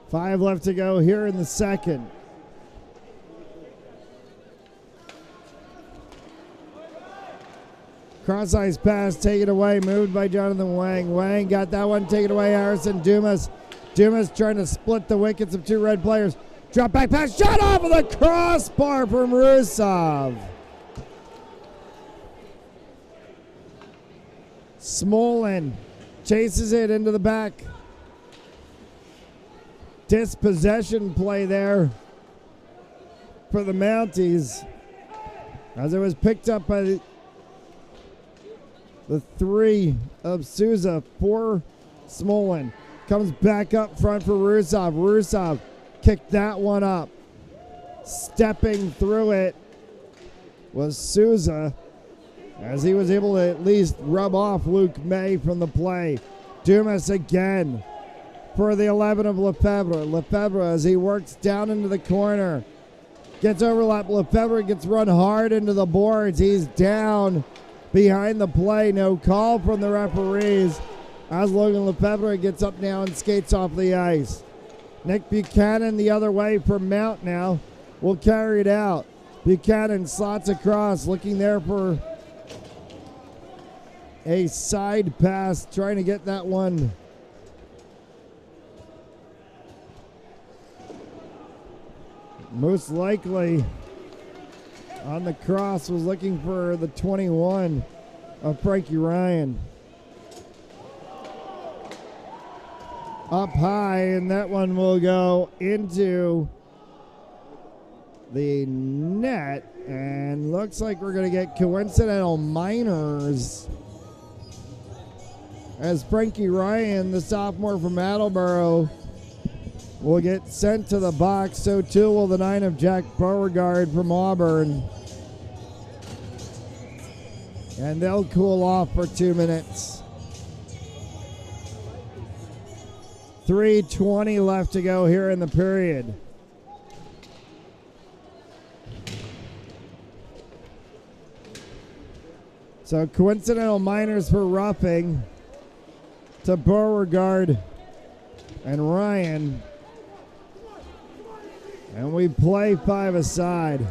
Five left to go here in the second. Cross-ice pass taken away, moved by Jonathan Wang. Wang got that one taken away. Harrison Dumas. Dumas trying to split the wickets of 2 red players. Drop back pass, shot off of the crossbar from Rusov. Smolin chases it into the back. Dispossession play there for the Mounties as it was picked up by the 3 of Souza for Smolin. Comes back up front for Rusov. Rusov kicked that one up. Stepping through it was Souza as he was able to at least rub off Luke May from the play. Dumas again for the 11 of Lefebvre. Lefebvre as he works down into the corner. Gets overlap. Lefebvre gets run hard into the boards. He's down behind the play. No call from the referees as Logan Lefebvre gets up now and skates off the ice. Nick Buchanan the other way for Mount now. Will carry it out. Buchanan slots across, looking there for a side pass, trying to get that one. Most likely on the cross was looking for the 21 of Frankie Ryan. Up high, and that one will go into the net. And looks like we're going to get coincidental minors as Frankie Ryan, the sophomore from Attleboro, will get sent to the box. So too will the 9 of Jack Beauregard from Auburn. And they'll cool off for 2 minutes. 3:20 left to go here in the period. So coincidental minors for roughing to Beauregard and Ryan. And we play 5 aside.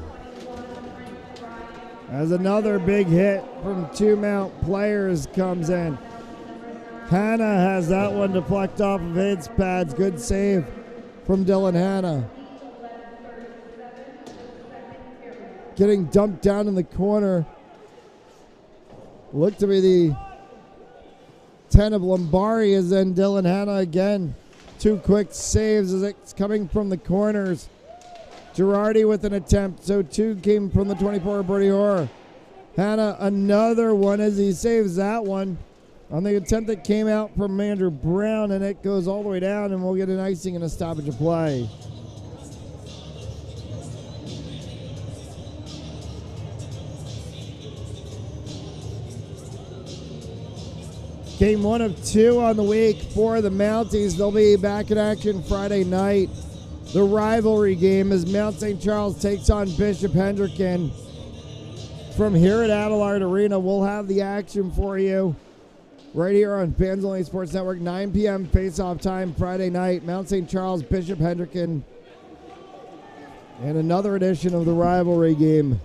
As another big hit from 2 Mount players comes in. Hanna has that one deflect off of his pads. Good save from Dylan Hanna. Getting dumped down in the corner. Looked to be the 10 of Lombari, as then Dylan Hanna again. 2 quick saves as it's coming from the corners. Girardi with an attempt. So 2 came from the 24 of Birdie Orr. Hanna another one as he saves that one on the attempt that came out from Andrew Brown, and it goes all the way down, and we'll get an icing and a stoppage of play. Game 1 of 2 on the week for the Mounties. They'll be back in action Friday night. The rivalry game as Mount St. Charles takes on Bishop Hendricken. From here at Adelard Arena, we'll have the action for you right here on Fans Only Sports Network. 9 p.m. face-off time Friday night. Mount St. Charles, Bishop Hendricken. And another edition of the rivalry game.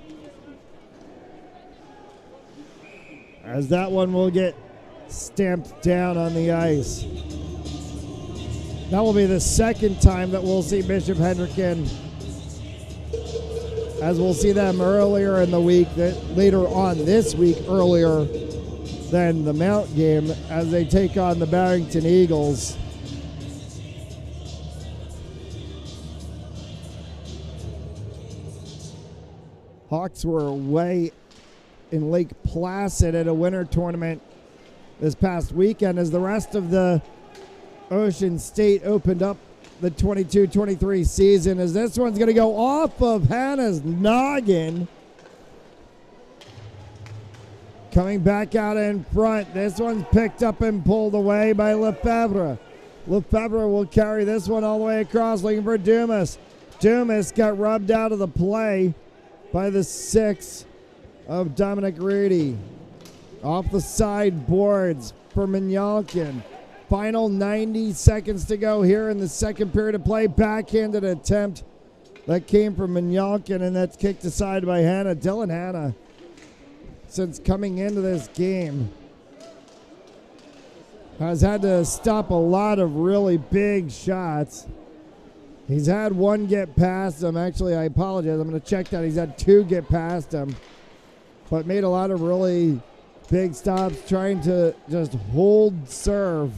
As that one will get stamped down on the ice. That will be the second time that we'll see Bishop Hendricken, as we'll see them earlier in the week, that later on this week, earlier than the Mount game, as they take on the Barrington Eagles. Hawks were away in Lake Placid at a winter tournament this past weekend, as the rest of the Ocean State opened up the 22-23 season, as this one's going to go off of Hanna's noggin. Coming back out in front. This one's picked up and pulled away by Lefebvre. Lefebvre will carry this one all the way across, looking for Dumas. Dumas got rubbed out of the play by the 6 of Dominic Reedy. Off the sideboards for Minyalkin. Final 90 seconds to go here in the second period of play. Backhanded attempt that came from Minyalkin, and that's kicked aside by Hanna. Dylan Hanna, since coming into this game, has had to stop a lot of really big shots. He's had 1 get past him. Actually, I apologize. I'm going to check that. He's had 2 get past him, but made a lot of really big stops trying to just hold serve.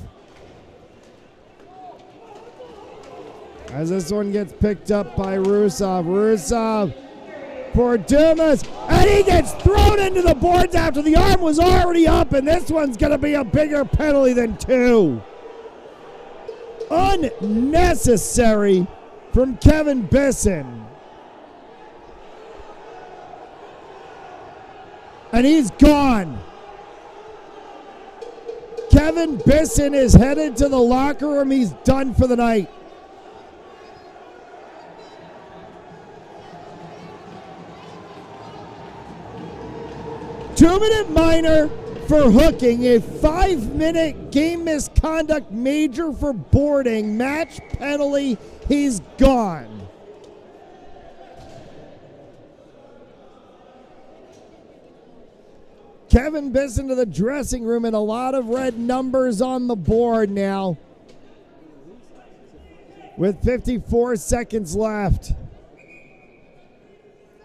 As this one gets picked up by Rusov. Rusov for Dumas, and he gets thrown into the boards after the arm was already up, and this one's going to be a bigger penalty than 2. Unnecessary from Kevin Bisson. And he's gone. Kevin Bisson is headed to the locker room. He's done for the night. Two-minute minor for hooking, a 5-minute game misconduct major for boarding, match penalty, he's gone. Kevin Bisson to the dressing room, and a lot of red numbers on the board now with 54 seconds left.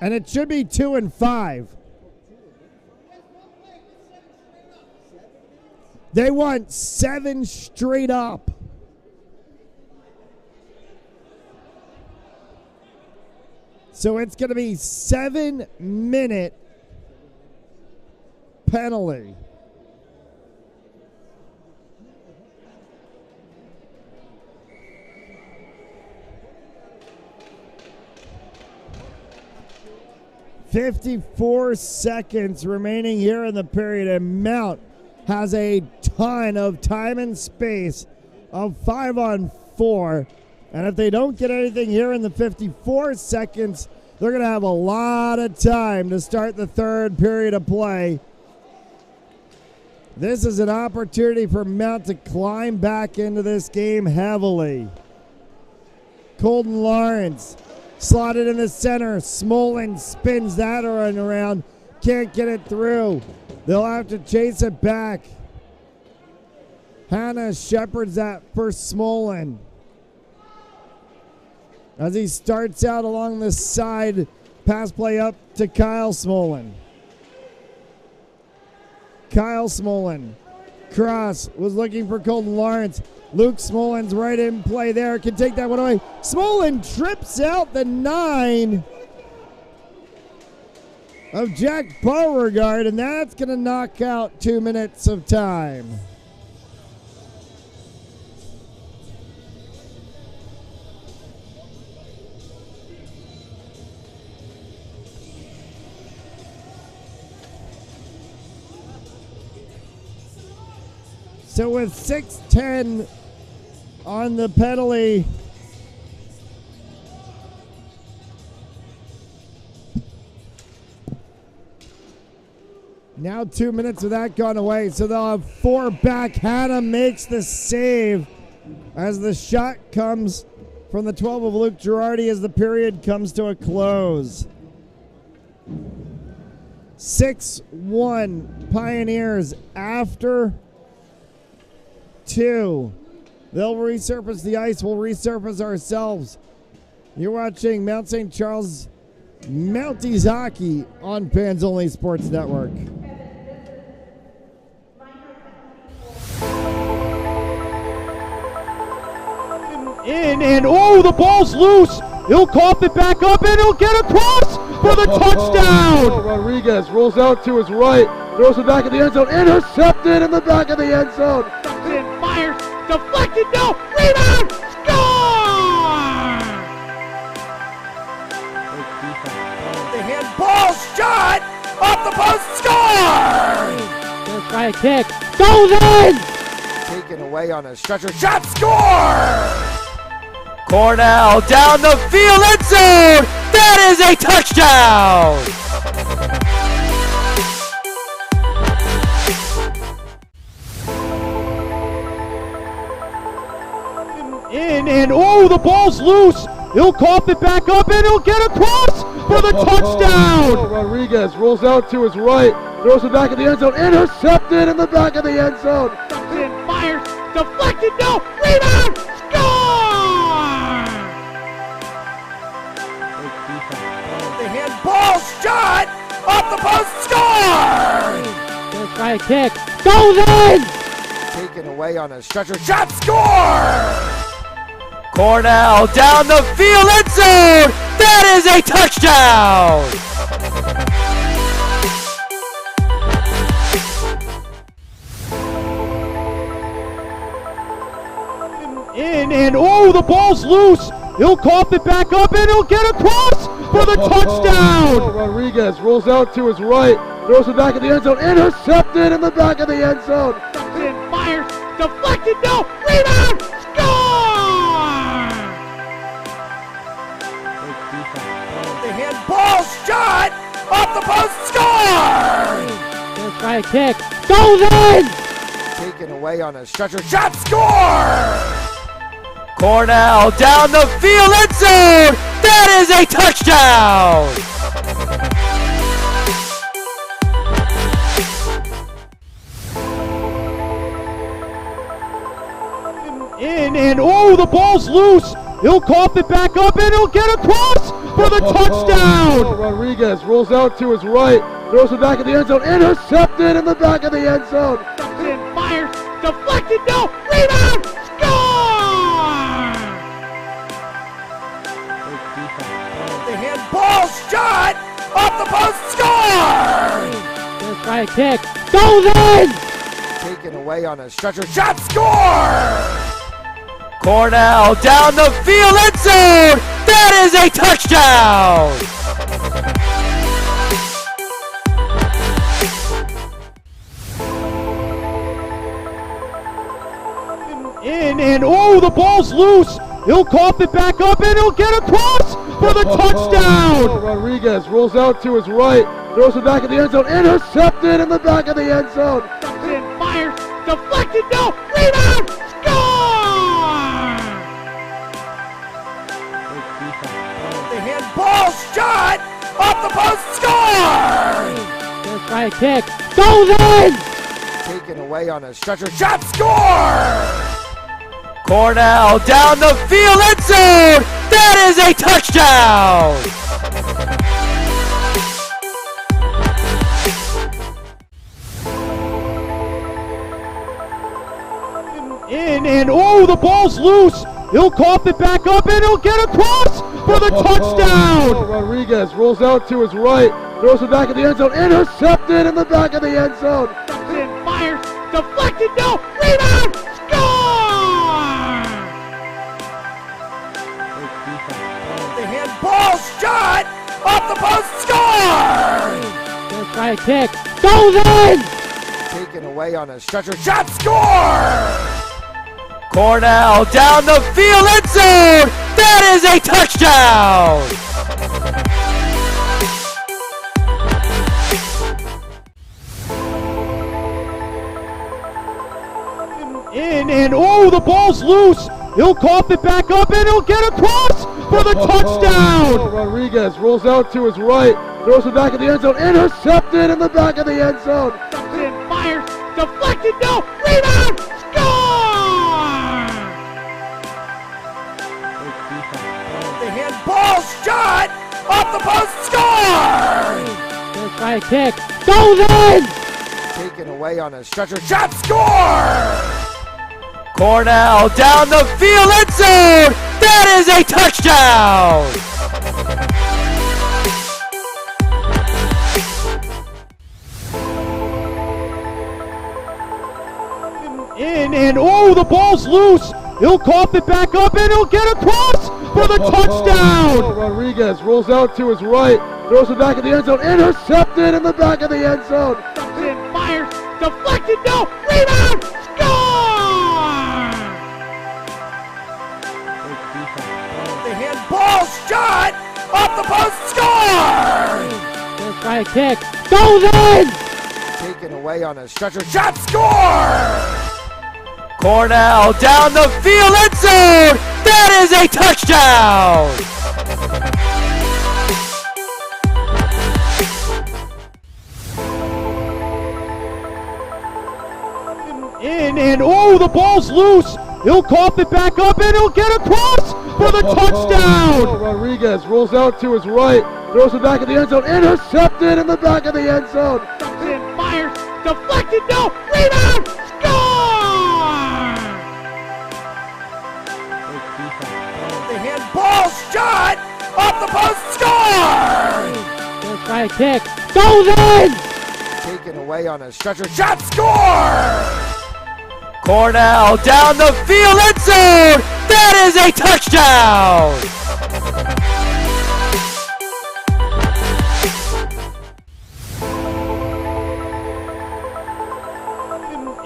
And it should be 2 and 5. They want 7 straight up. So it's going to be 7-minute penalty. "54 seconds remaining here in the period, and Mount has a ton of time and space of 5-on-4. And if they don't get anything here in the 54 seconds, they're going to have a lot of time to start the third period of play. This is an opportunity for Mount to climb back into this game heavily. Colton Lawrence slotted in the center. Smolin spins that around. Can't get it through. They'll have to chase it back. Hannah shepherds that for Smolin as he starts out along the side. Pass play up to Kyle Smolin. Kyle Smolin. Cross was looking for Colton Lawrence. Luke Smolin's right in play there. Can take that one away. Smolin trips out the 9 of Jack Beauregard, and that's going to knock out 2 minutes of time. So with 6:10 on the penalty, now 2 minutes of that gone away, so they'll have 4 back. Hannah makes the save as the shot comes from the 12 of Luke Girardi as the period comes to a close. 6-1 Pioneers after 2. They'll resurface the ice. We'll resurface ourselves. You're watching Mount St. Charles Mounties Hockey on Fans Only Sports Network. And oh, the ball's loose. He'll cough it back up, and he'll get across for the touchdown. Rodriguez rolls out to his right, throws it back in the end zone, intercepted in the back of the end zone. And fires, deflected, no, rebound, score! The handball shot off the post, score! Gonna try a kick, goes in! Taken away on a stretcher, shot, score! Cornell down the field, end zone! That is a touchdown! And oh, the ball's loose. He'll cough it back up, and he'll get across for the touchdown. Rodriguez rolls out to his right, throws it back in the end zone, intercepted in the back of the end zone. And fires, deflected, no, rebound, score! The handball shot off the post, score! Gonna try a kick, goes in! Taken away on a stretcher, shot, score! Cornell down the field, end zone! That is a touchdown! And oh, the ball's loose. He'll cough it back up, and he'll get across for the touchdown. Rodriguez rolls out to his right, throws it back in the end zone, intercepted in the back of the end zone. And fires, deflected, no, rebound, score! The handball shot off the post, score! Gonna try a kick, goes in! Taken away on a stretcher, shot, score! Cornell down the field, end zone! That is a touchdown! And oh, the ball's loose. He'll cough it back up, and he'll get across for the touchdown. Rodriguez rolls out to his right, throws it back in the end zone, intercepted in the back of the end zone. And fires, Deflected, no! Rebound! Score! The handball shot off the post, score! First try kick. Goes in! Taken away on a stretcher shot, score! Cornell down the field, end zone! That is a touchdown! In and oh, the ball's loose. He'll cough it back up and he'll get across for the touchdown. Rodriguez rolls out to his right, throws it back in the end zone, intercepted in the back of the end zone. And fires. Deflected, no! Rebound! Score! The handball shot off the post, score! First try kick. Goes in! Taken away on a stretcher shot, score! Cornell down the field, end zone! That is a touchdown! In and oh, the ball's loose. He'll cough it back up and he'll get across for the touchdown. Rodriguez rolls out to his right, throws it back in the end zone, intercepted in the back of the end zone. And fires. Deflected, no! Rebound! Score! The handball shot off the post, score! First try kick. Goes in! Taken away on a stretcher shot, score! Cornell down the field, end zone! That is a touchdown! In and oh, the ball's loose. He'll cough it back up and he'll get across for the touchdown. Rodriguez rolls out to his right, throws it back in the end zone, intercepted in the back of the end zone. And fires. Deflected, no! Rebound! Score! The handball shot off the post, score! First try kick. Goes in! Taken away on a stretcher shot, score! Cornell down the field, end zone! That is a touchdown! In and oh, the ball's loose. He'll cough it back up and he'll get across for the touchdown. Rodriguez rolls out to his right, throws it back in the end zone, intercepted in the back of the end zone. And fires. Deflected, no! Rebound! Score! The handball shot off the post, score! First try kick. Goes in! Taken away on a stretcher shot, score! Cornell down the field, end zone! That is a touchdown! In and oh, the ball's loose. He'll cough it back up and he'll get across for the touchdown. Rodriguez rolls out to his right, throws it back in the end zone, intercepted in the back of the end zone. And fires. Deflected, no! Rebound! Score! The handball shot off the post, score! First try kick. Goes in! Taken away on a stretcher shot, score! Cornell down the field, end zone! That is a touchdown!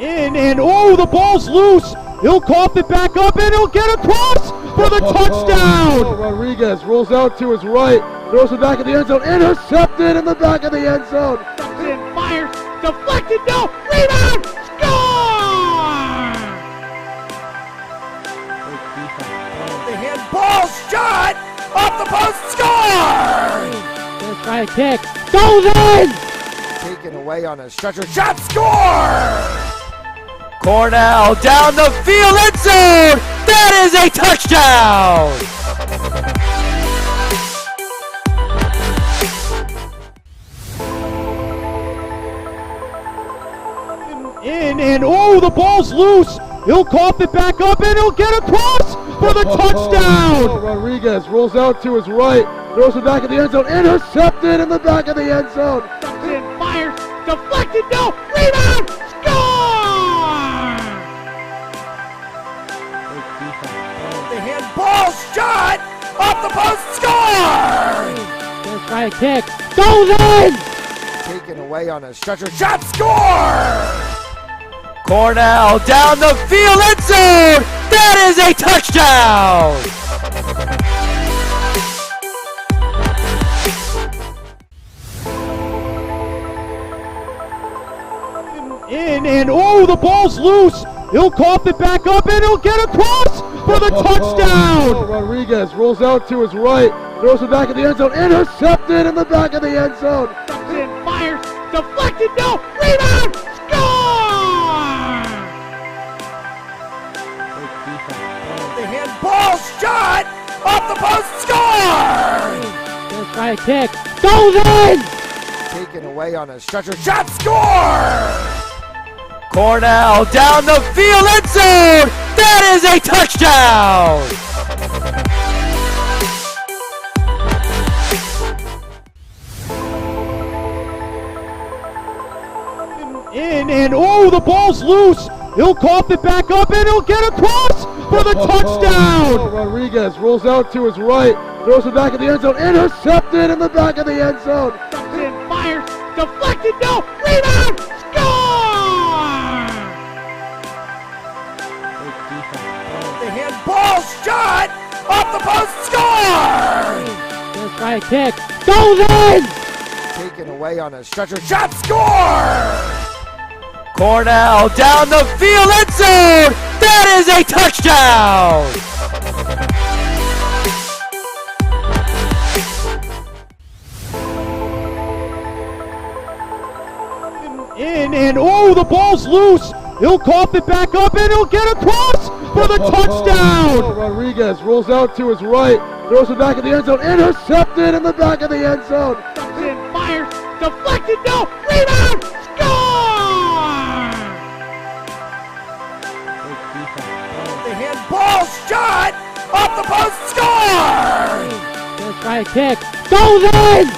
In and oh, the ball's loose. He'll cough it back up and he'll get across for the touchdown. Rodriguez rolls out to his right, throws it back in the end zone, intercepted in the back of the end zone. And fires. Deflected, no! Rebound! Score! The handball shot off the post, score! First try kick. Goes in! Taken away on a stretcher shot, score! Cornell down the field, end zone! That is a touchdown! In and oh, oh, the ball's loose. He'll cough it back up, and he'll get across for the touchdown. Rodriguez rolls out to his right, throws it back in the end zone, intercepted in the back of the end zone. And fires, deflected, no, rebound, score! The handball shot off the post, score! Gonna try a kick, goes in! Taken away on a stretcher, shot, score! Cornell down the field, end zone! That is a touchdown! In, and oh, the ball's loose. He'll cough it back up, and he'll get across for the touchdown. Rodriguez rolls out to his right, throws it back in the end zone, intercepted in the back of the end zone. And fires, deflected, no, rebound, score! The handball shot off the post, score! Gonna try a kick, goes in! Taken away on a stretcher, shot, score! Cornell down the field, end zone! That is a touchdown! In, and oh, the ball's loose. He'll cough it back up, and he'll get across for the touchdown. Rodriguez rolls out to his right, throws it back in the end zone, intercepted in the back of the end zone. And fires, deflected, no, rebound, score! The handball shot off the post, score! Gonna try a kick, goes in! Taken away on a stretcher, shot, score! Cornell down the field, end zone! That is a touchdown! In, and oh, the ball's loose. He'll cough it back up, and he'll get across for the touchdown. Rodriguez rolls out to his right, throws it back in the end zone, intercepted in the back of the end zone. And fires, deflected, no, rebound, score! The handball shot off the post, score! Gonna try a kick, goes in!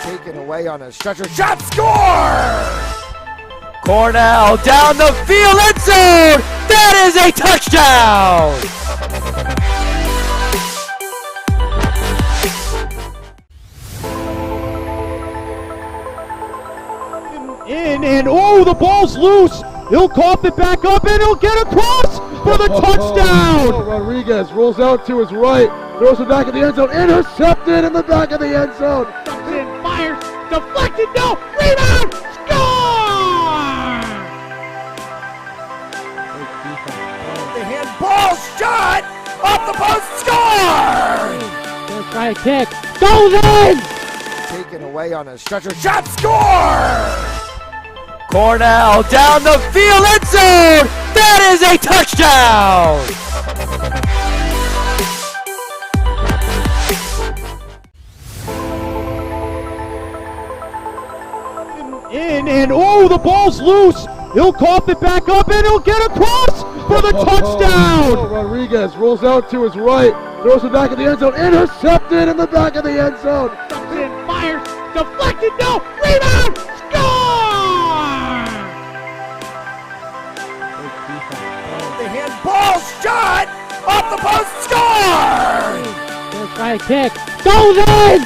Taken away on a stretcher, shot, score! Cornell down the field, end zone! That is a touchdown! In, and oh, the ball's loose. He'll cough it back up, and he'll get across for the touchdown. Rodriguez rolls out to his right, throws it back in the end zone, intercepted in the back of the end zone. And fires, deflected, no, rebound, score! The handball shot off the post, score! Gonna try a kick, goes in! Taken away on a stretcher, shot, score! Cornell down the field, end zone! That is a touchdown! In, and oh, the ball's loose. He'll cough it back up, and he'll get across for the touchdown. Rodriguez rolls out to his right, throws it back in the end zone, intercepted in the back of the end zone. And fires, deflected, no, rebound, score! The handball shot off the post, score! Gonna try a kick, goes in!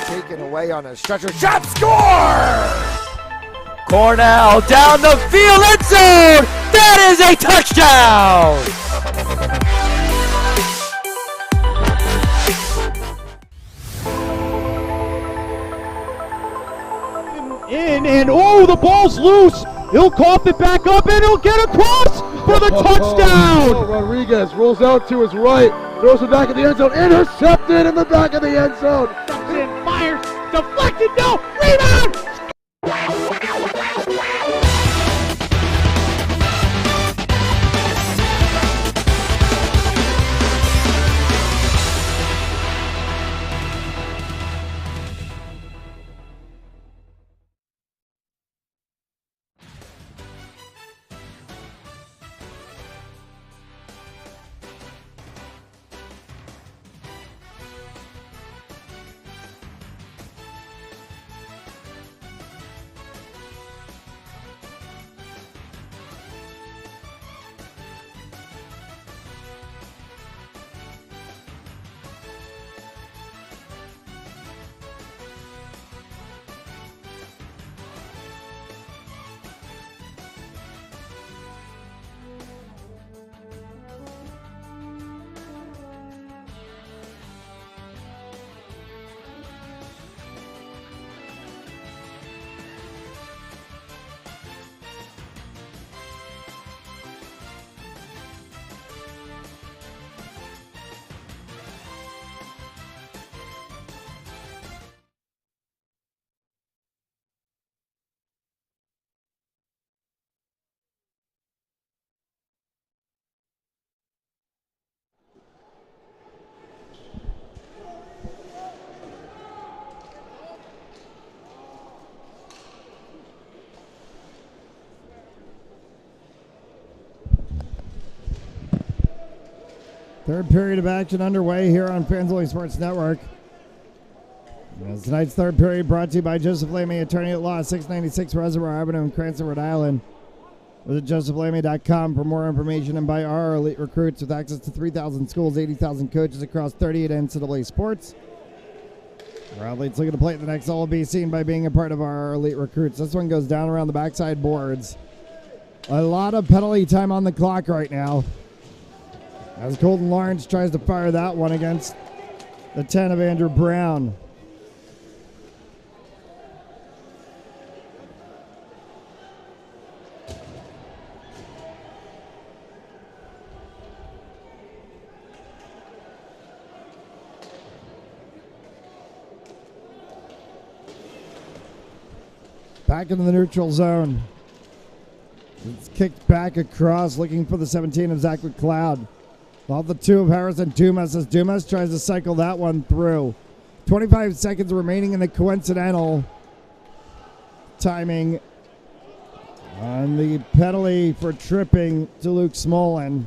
Taken away on a stretcher, shot, score! Cornell down the field, end zone! That is a touchdown! In, and oh, the ball's loose. He'll cough it back up, and he'll get across for the touchdown. Rodriguez rolls out to his right, throws it back in the end zone, intercepted in the back of the end zone. And fires, deflected, no, rebound, Third period of action underway here on Fansly Sports Network. As tonight's third period brought to you by Joseph Lamy, attorney at law, 696 Reservoir Avenue in Cranston, Rhode Island. Visit josephlamy.com for more information and by our elite recruits with access to 3,000 schools, 80,000 coaches across 38 NCAA sports. Our athletes looking to play at the next level be seen by being a part of our elite recruits. This one goes down around the backside boards. A lot of penalty time on the clock right now, as Colton Lawrence tries to fire that one against the 10 of Andrew Brown. Back into the neutral zone. It's kicked back across, looking for the 17 of Zach McLeod. Off the 2 of Harrison Dumas as Dumas tries to cycle that one through. 25 seconds remaining in the coincidental timing on the penalty for tripping to Luke Smolin.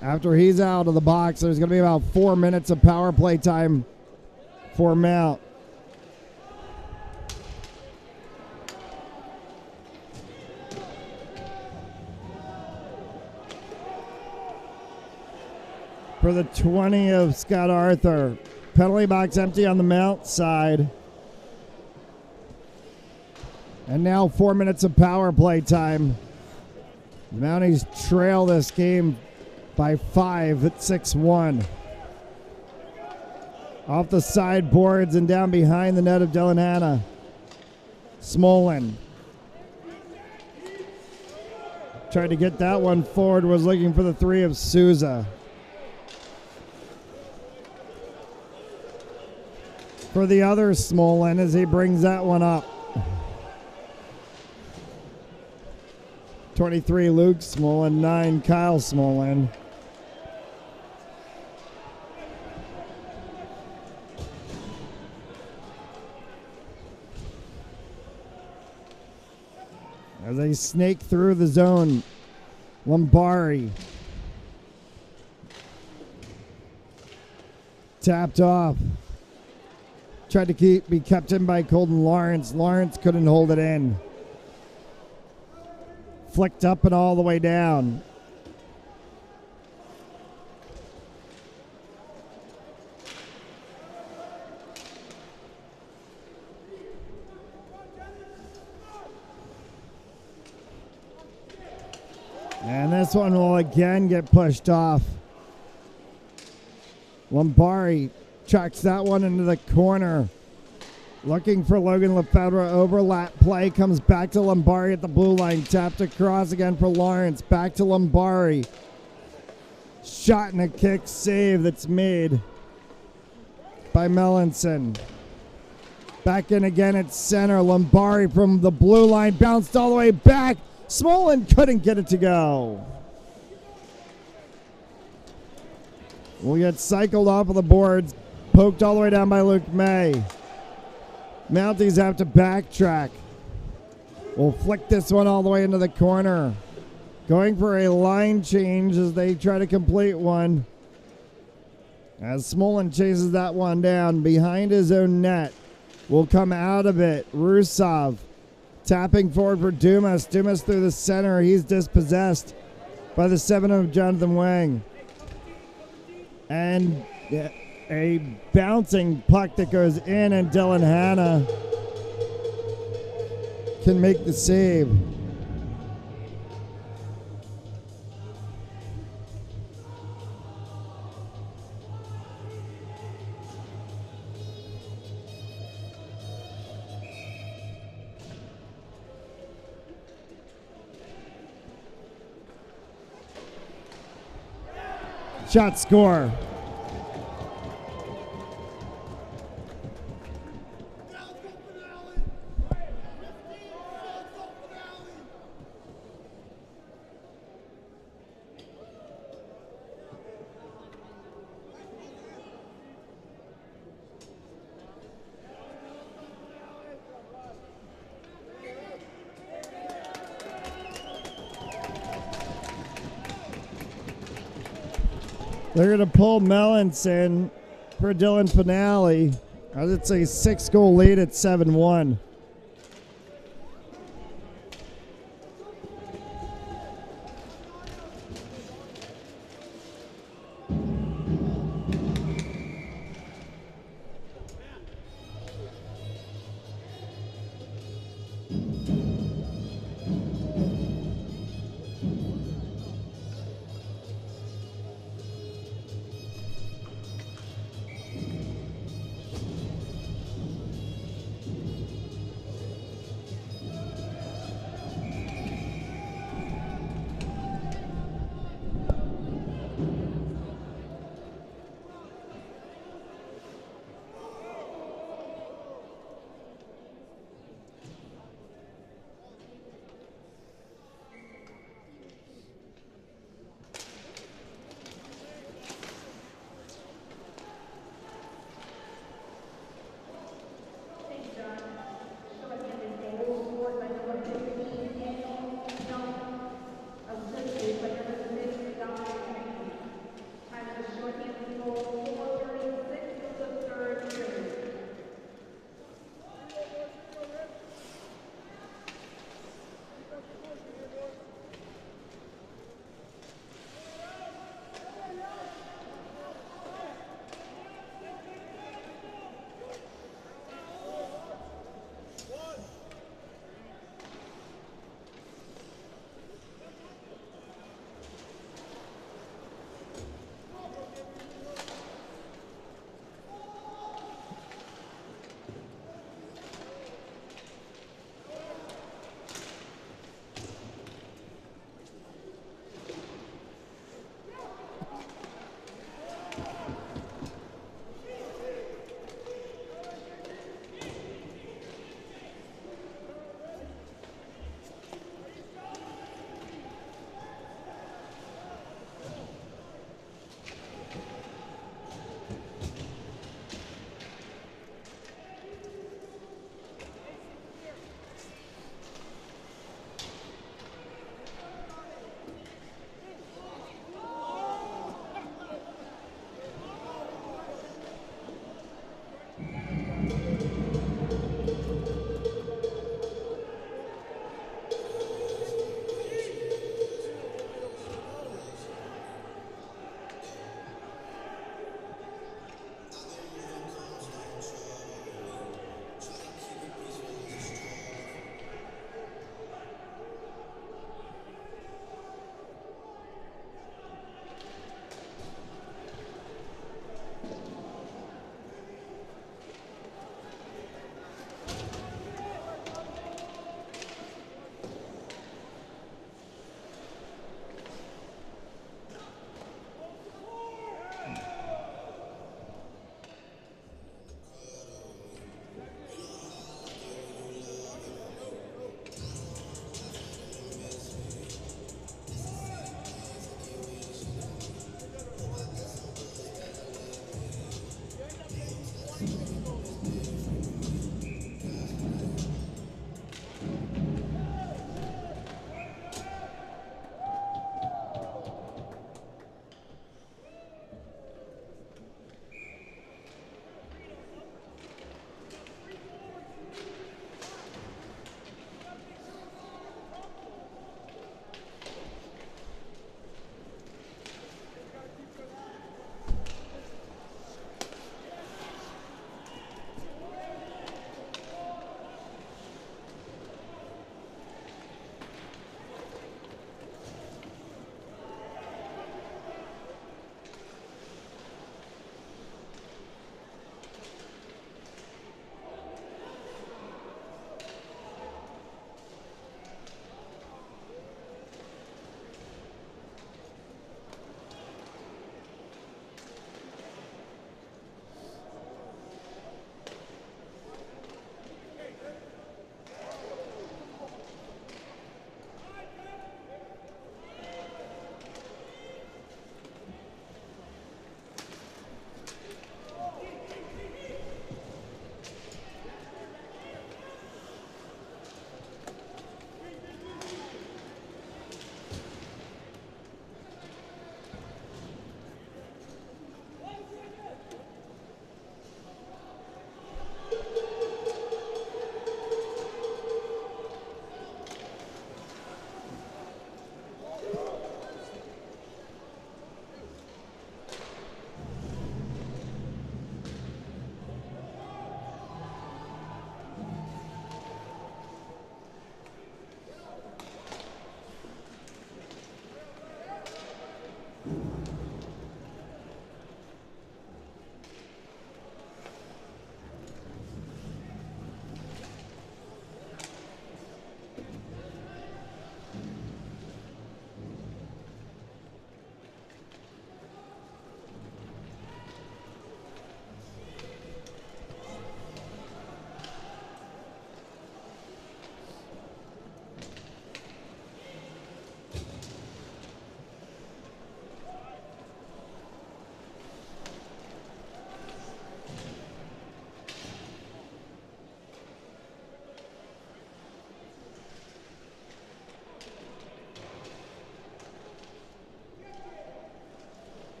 After he's out of the box, there's going to be about 4 minutes of power play time for Mount. For the 20 of Scott Arthur. Penalty box empty on the Mount side. And now 4 minutes of power play time. The Mounties trail this game by 5 at 6-1. Off the sideboards and down behind the net of Dylan Hanna. Smolin. Tried to get that one forward, was looking for the 3 of Souza. For the other Smolin as he brings that one up. 23 Luke Smolin, 9 Kyle Smolin. As they snake through the zone, Lombari tapped off. Tried to be kept in by Colton Lawrence. Lawrence couldn't hold it in. Flicked up and all the way down. And this one will again get pushed off. Lombari chucks that one into the corner. Looking for Logan Lefebvre. Overlap play. Comes back to Lombari at the blue line. Tapped across again for Lawrence. Back to Lombari. Shot and a kick save that's made by Melanson. Back in again at center. Lombari from the blue line. Bounced all the way back. Smolin couldn't get it to go. Will get cycled off of the boards. Poked all the way down by Luke May. Mounties have to backtrack. Will flick this one all the way into the corner. Going for a line change as they try to complete one. As Smolin chases that one down behind his own net. Will come out of it. Rusov tapping forward for Dumas. Dumas through the center. He's dispossessed by the 7 of Jonathan Wang. And a bouncing puck that goes in, and Dylan Hanna can make the save. Shot score. They're going to pull Melanson for Dylan Finale. It's a 6-goal lead at 7-1.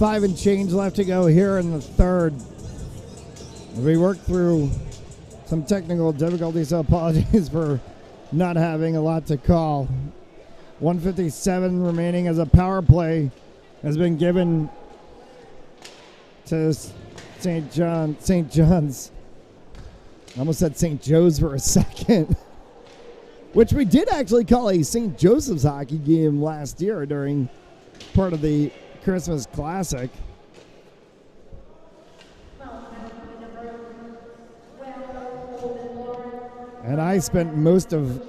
5 and change left to go here in the third. We worked through some technical difficulties, so apologies for not having a lot to call. 1:57 remaining as a power play has been given to St. John's. I almost said St. Joe's for a second. Which we did actually call a St. Joseph's hockey game last year during part of the Christmas Classic. And I spent most of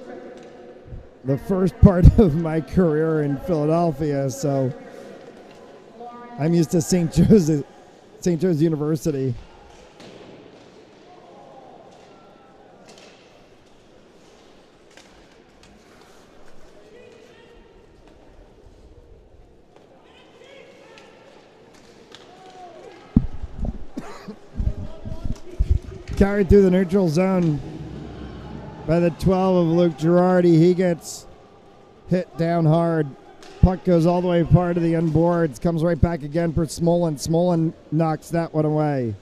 the first part of my career in Philadelphia, so I'm used to St. Joe's University. Carried through the neutral zone by the 12 of Luke Girardi. He gets hit down hard. Puck goes all the way far to the end boards. Comes right back again for Smolin. Smolin knocks that one away.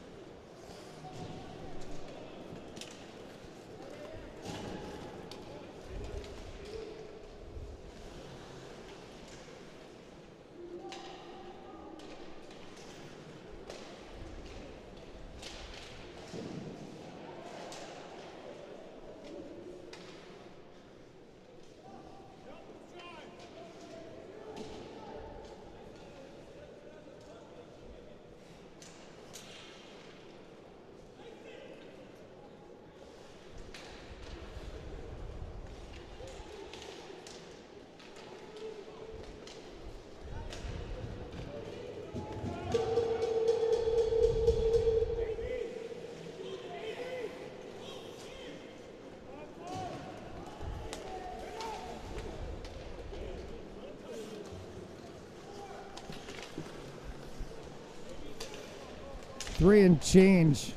Three and change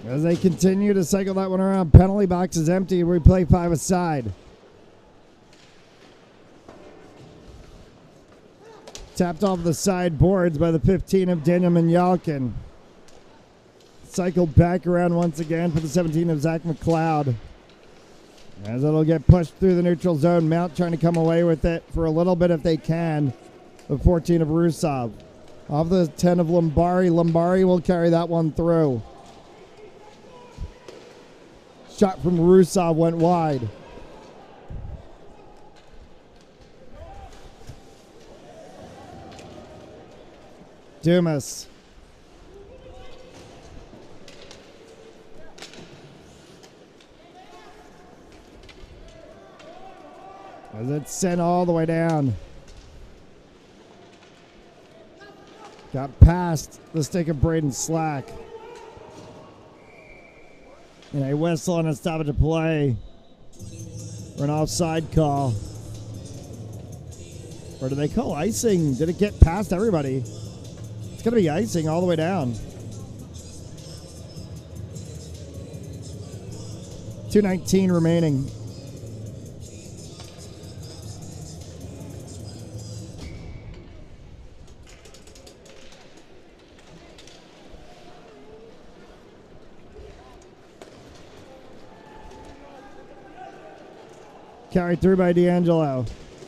as they continue to cycle that one around. Penalty box is empty. We play 5 aside. Tapped off the side boards by the 15 of Daniel Minyalkin. Cycled back around once again for the 17 of Zach McLeod. As it'll get pushed through the neutral zone. Mount trying to come away with it for a little bit if they can. The 14 of Rusov. Off the 10 of Lombari. Lombari will carry that one through. Shot from Rusov went wide. Dumas. As it's sent all the way down. Got past the stick of Braden Slack. And a whistle and a stoppage of play for an offside call. Or did they call icing? Did it get past everybody? It's going to be icing all the way down. 2:19 remaining. Carried through by D'Angelo.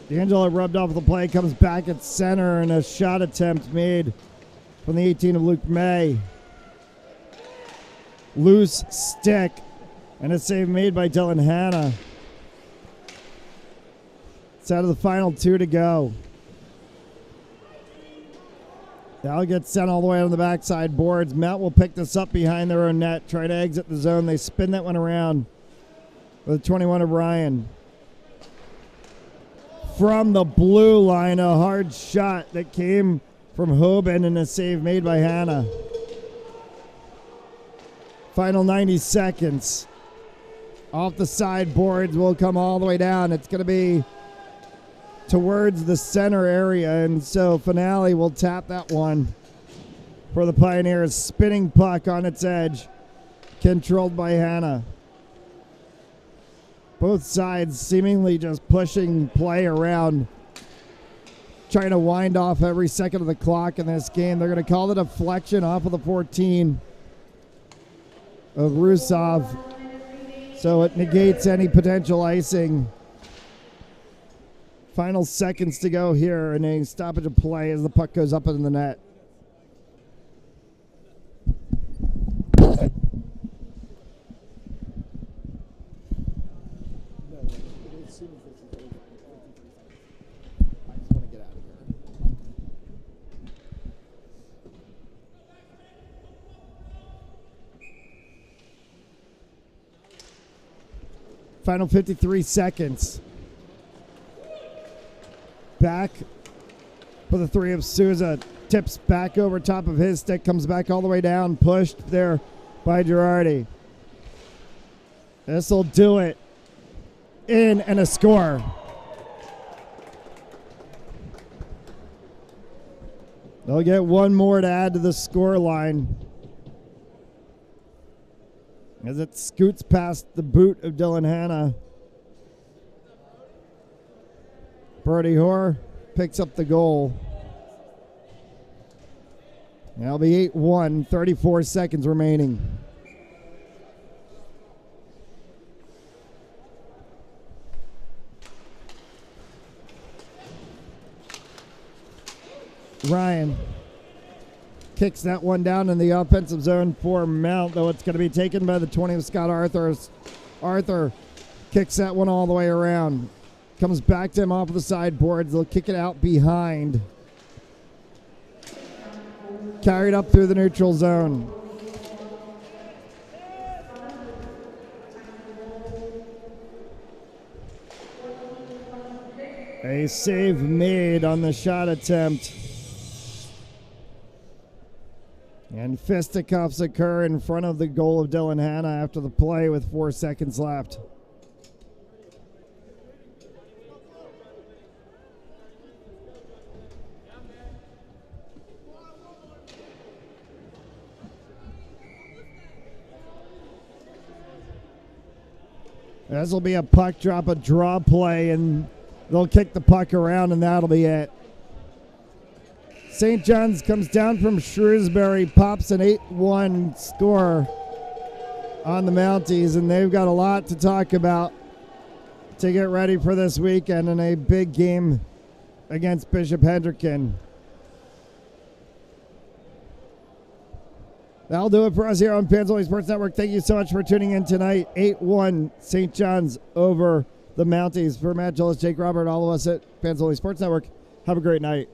D'Angelo rubbed off the play, comes back at center, and a shot attempt made from the 18 of Luke May. Loose stick, and a save made by Dylan Hanna. It's out of the final 2 to go. That'll get sent all the way on the backside boards. Mount will pick this up behind their own net, try to exit the zone. They spin that one around with 21 of Ryan. From the blue line, a hard shot that came from Hoban and a save made by Hanna. Final 90 seconds. Off the side boards will come all the way down. It's going to be towards the center area, and so Finale will tap that one for the Pioneers. Spinning puck on its edge, controlled by Hanna. Both sides seemingly just pushing play around trying to wind off every second of the clock in this game. They're going to call the deflection off of the 14 of Rusov, so it negates any potential icing. Final seconds to go here, and a stoppage of play as the puck goes up in the net. Final 53 seconds. Back for the three of Souza. Tips back over top of his stick. Comes back all the way down. Pushed there by Girardi. This will do it. In and a score. They'll get one more to add to the score line as it scoots past the boot of Dylan Hanna. Brody Hoare picks up the goal. That'll be 8-1, 34 seconds remaining. Ryan kicks that one down in the offensive zone for Mount, though it's going to be taken by the 20 of Scott Arthur. Arthur kicks that one all the way around. Comes back to him off of the sideboards. They'll kick it out behind. Carried up through the neutral zone. A save made on the shot attempt. And fisticuffs occur in front of the goal of Dylan Hanna after the play with 4 seconds left. This will be a puck drop, a draw play, and they'll kick the puck around, and that'll be it. St. John's comes down from Shrewsbury, pops an 8-1 score on the Mounties, and they've got a lot to talk about to get ready for this weekend in a big game against Bishop Hendricken. That'll do it for us here on Pans Only Sports Network. Thank you so much for tuning in tonight. 8-1 St. John's over the Mounties. For Matt Gillis, Jake Robert, all of us at Pans Only Sports Network, have a great night.